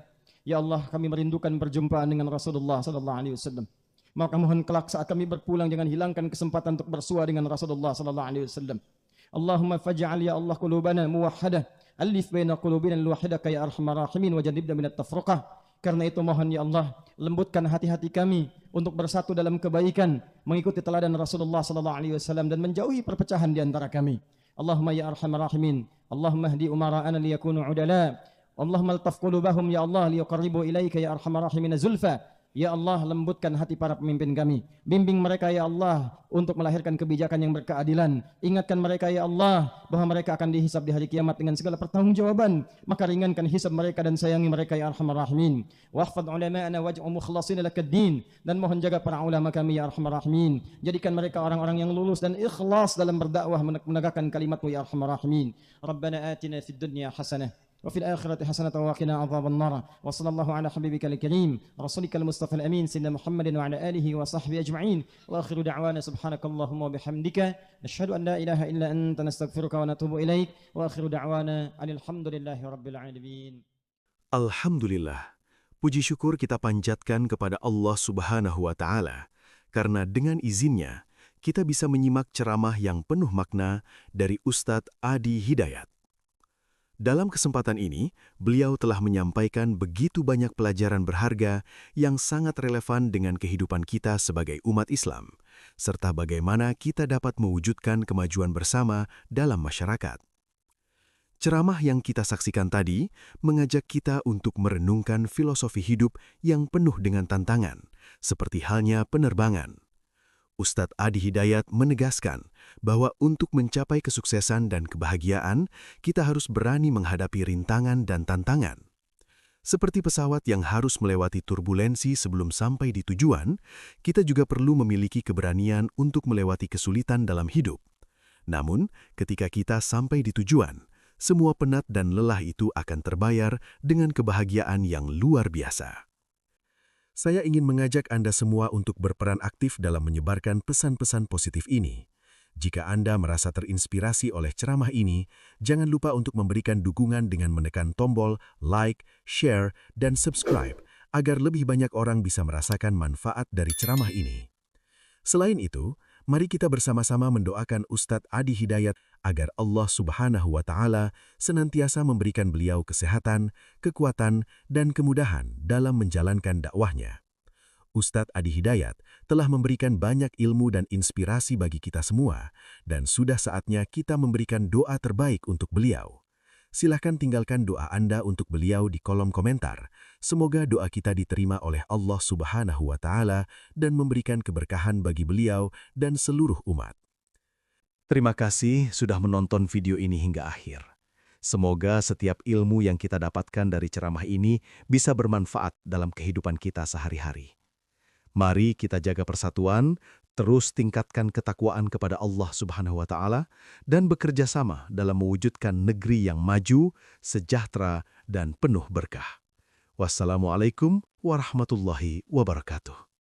Ya Allah, kami merindukan perjumpaan dengan Rasulullah sallallahu alaihi wasallam. Maka mohon kelak saat kami berpulang jangan hilangkan kesempatan untuk bersua dengan Rasulullah sallallahu alaihi wasallam. Allahumma faj'al ya Allah qulubana muwahhadah, alif baina qulubina al-wahidaka ya arhamar rahimin wa jannibna minat tafruqah. Karena itu mohon ya Allah, lembutkan hati-hati kami untuk bersatu dalam kebaikan, mengikuti teladan Rasulullah sallallahu alaihi wasallam dan menjauhi perpecahan di antara kami. Allahumma ya arhamar rahimin, Allahumma hdi umara'ana liyakunu udala, Allahumma altaf qulubahum ya Allah liyuqarribu ilaika ya arhamar rahimin zulfa. Ya Allah, lembutkan hati para pemimpin kami. Bimbing mereka ya Allah untuk melahirkan kebijakan yang berkeadilan. Ingatkan mereka ya Allah bahwa mereka akan dihisab di hari kiamat dengan segala pertanggungjawaban. Maka ringankan hisab mereka dan sayangi mereka ya arhamar rahimin. Wahfadz ulama'ana waj'u mukhlasin lakaddin. Dan mohon jaga para ulama kami ya arhamar rahimin. Jadikan mereka orang-orang yang lulus dan ikhlas dalam berdakwah menegakkan kalimat-Mu ya arhamar rahimin. Rabbana atina fid dunya hasanah وفي الآخرة حسنة وقنا عذاب النار وصلى الله على حبيبك الكريم رسولك المصطفى الأمين سيدنا محمد وعلى آله وصحبه أجمعين وآخر دعوانا سبحانك اللهم وبحمدك نشهد أن لا إله إلا أنت نستغفرك ونتوب إليك وآخر دعوانا أن الحمد لله رب العالمين. Alhamdulillah, puji syukur kita panjatkan kepada Allah Subhanahu wa Ta'ala, karena dengan izinnya kita bisa menyimak ceramah yang penuh makna dari Ustadz Adi Hidayat. Dalam kesempatan ini, beliau telah menyampaikan begitu banyak pelajaran berharga yang sangat relevan dengan kehidupan kita sebagai umat Islam, serta bagaimana kita dapat mewujudkan kemajuan bersama dalam masyarakat. Ceramah yang kita saksikan tadi mengajak kita untuk merenungkan filosofi hidup yang penuh dengan tantangan, seperti halnya penerbangan. Ustadz Adi Hidayat menegaskan bahwa untuk mencapai kesuksesan dan kebahagiaan, kita harus berani menghadapi rintangan dan tantangan. Seperti pesawat yang harus melewati turbulensi sebelum sampai di tujuan, kita juga perlu memiliki keberanian untuk melewati kesulitan dalam hidup. Namun, ketika kita sampai di tujuan, semua penat dan lelah itu akan terbayar dengan kebahagiaan yang luar biasa. Saya ingin mengajak Anda semua untuk berperan aktif dalam menyebarkan pesan-pesan positif ini. Jika Anda merasa terinspirasi oleh ceramah ini, jangan lupa untuk memberikan dukungan dengan menekan tombol like, share, dan subscribe agar lebih banyak orang bisa merasakan manfaat dari ceramah ini. Selain itu, mari kita bersama-sama mendoakan Ustadz Adi Hidayat agar Allah Subhanahu wa Ta'ala senantiasa memberikan beliau kesehatan, kekuatan, dan kemudahan dalam menjalankan dakwahnya. Ustadz Adi Hidayat telah memberikan banyak ilmu dan inspirasi bagi kita semua, dan sudah saatnya kita memberikan doa terbaik untuk beliau. Silahkan tinggalkan doa Anda untuk beliau di kolom komentar. Semoga doa kita diterima oleh Allah Subhanahu wa Ta'ala dan memberikan keberkahan bagi beliau dan seluruh umat. Terima kasih sudah menonton video ini hingga akhir. Semoga setiap ilmu yang kita dapatkan dari ceramah ini bisa bermanfaat dalam kehidupan kita sehari-hari. Mari kita jaga persatuan, terus tingkatkan ketakwaan kepada Allah Subhanahu wa Ta'ala, dan bekerja sama dalam mewujudkan negeri yang maju, sejahtera, dan penuh berkah. Wassalamualaikum warahmatullahi wabarakatuh.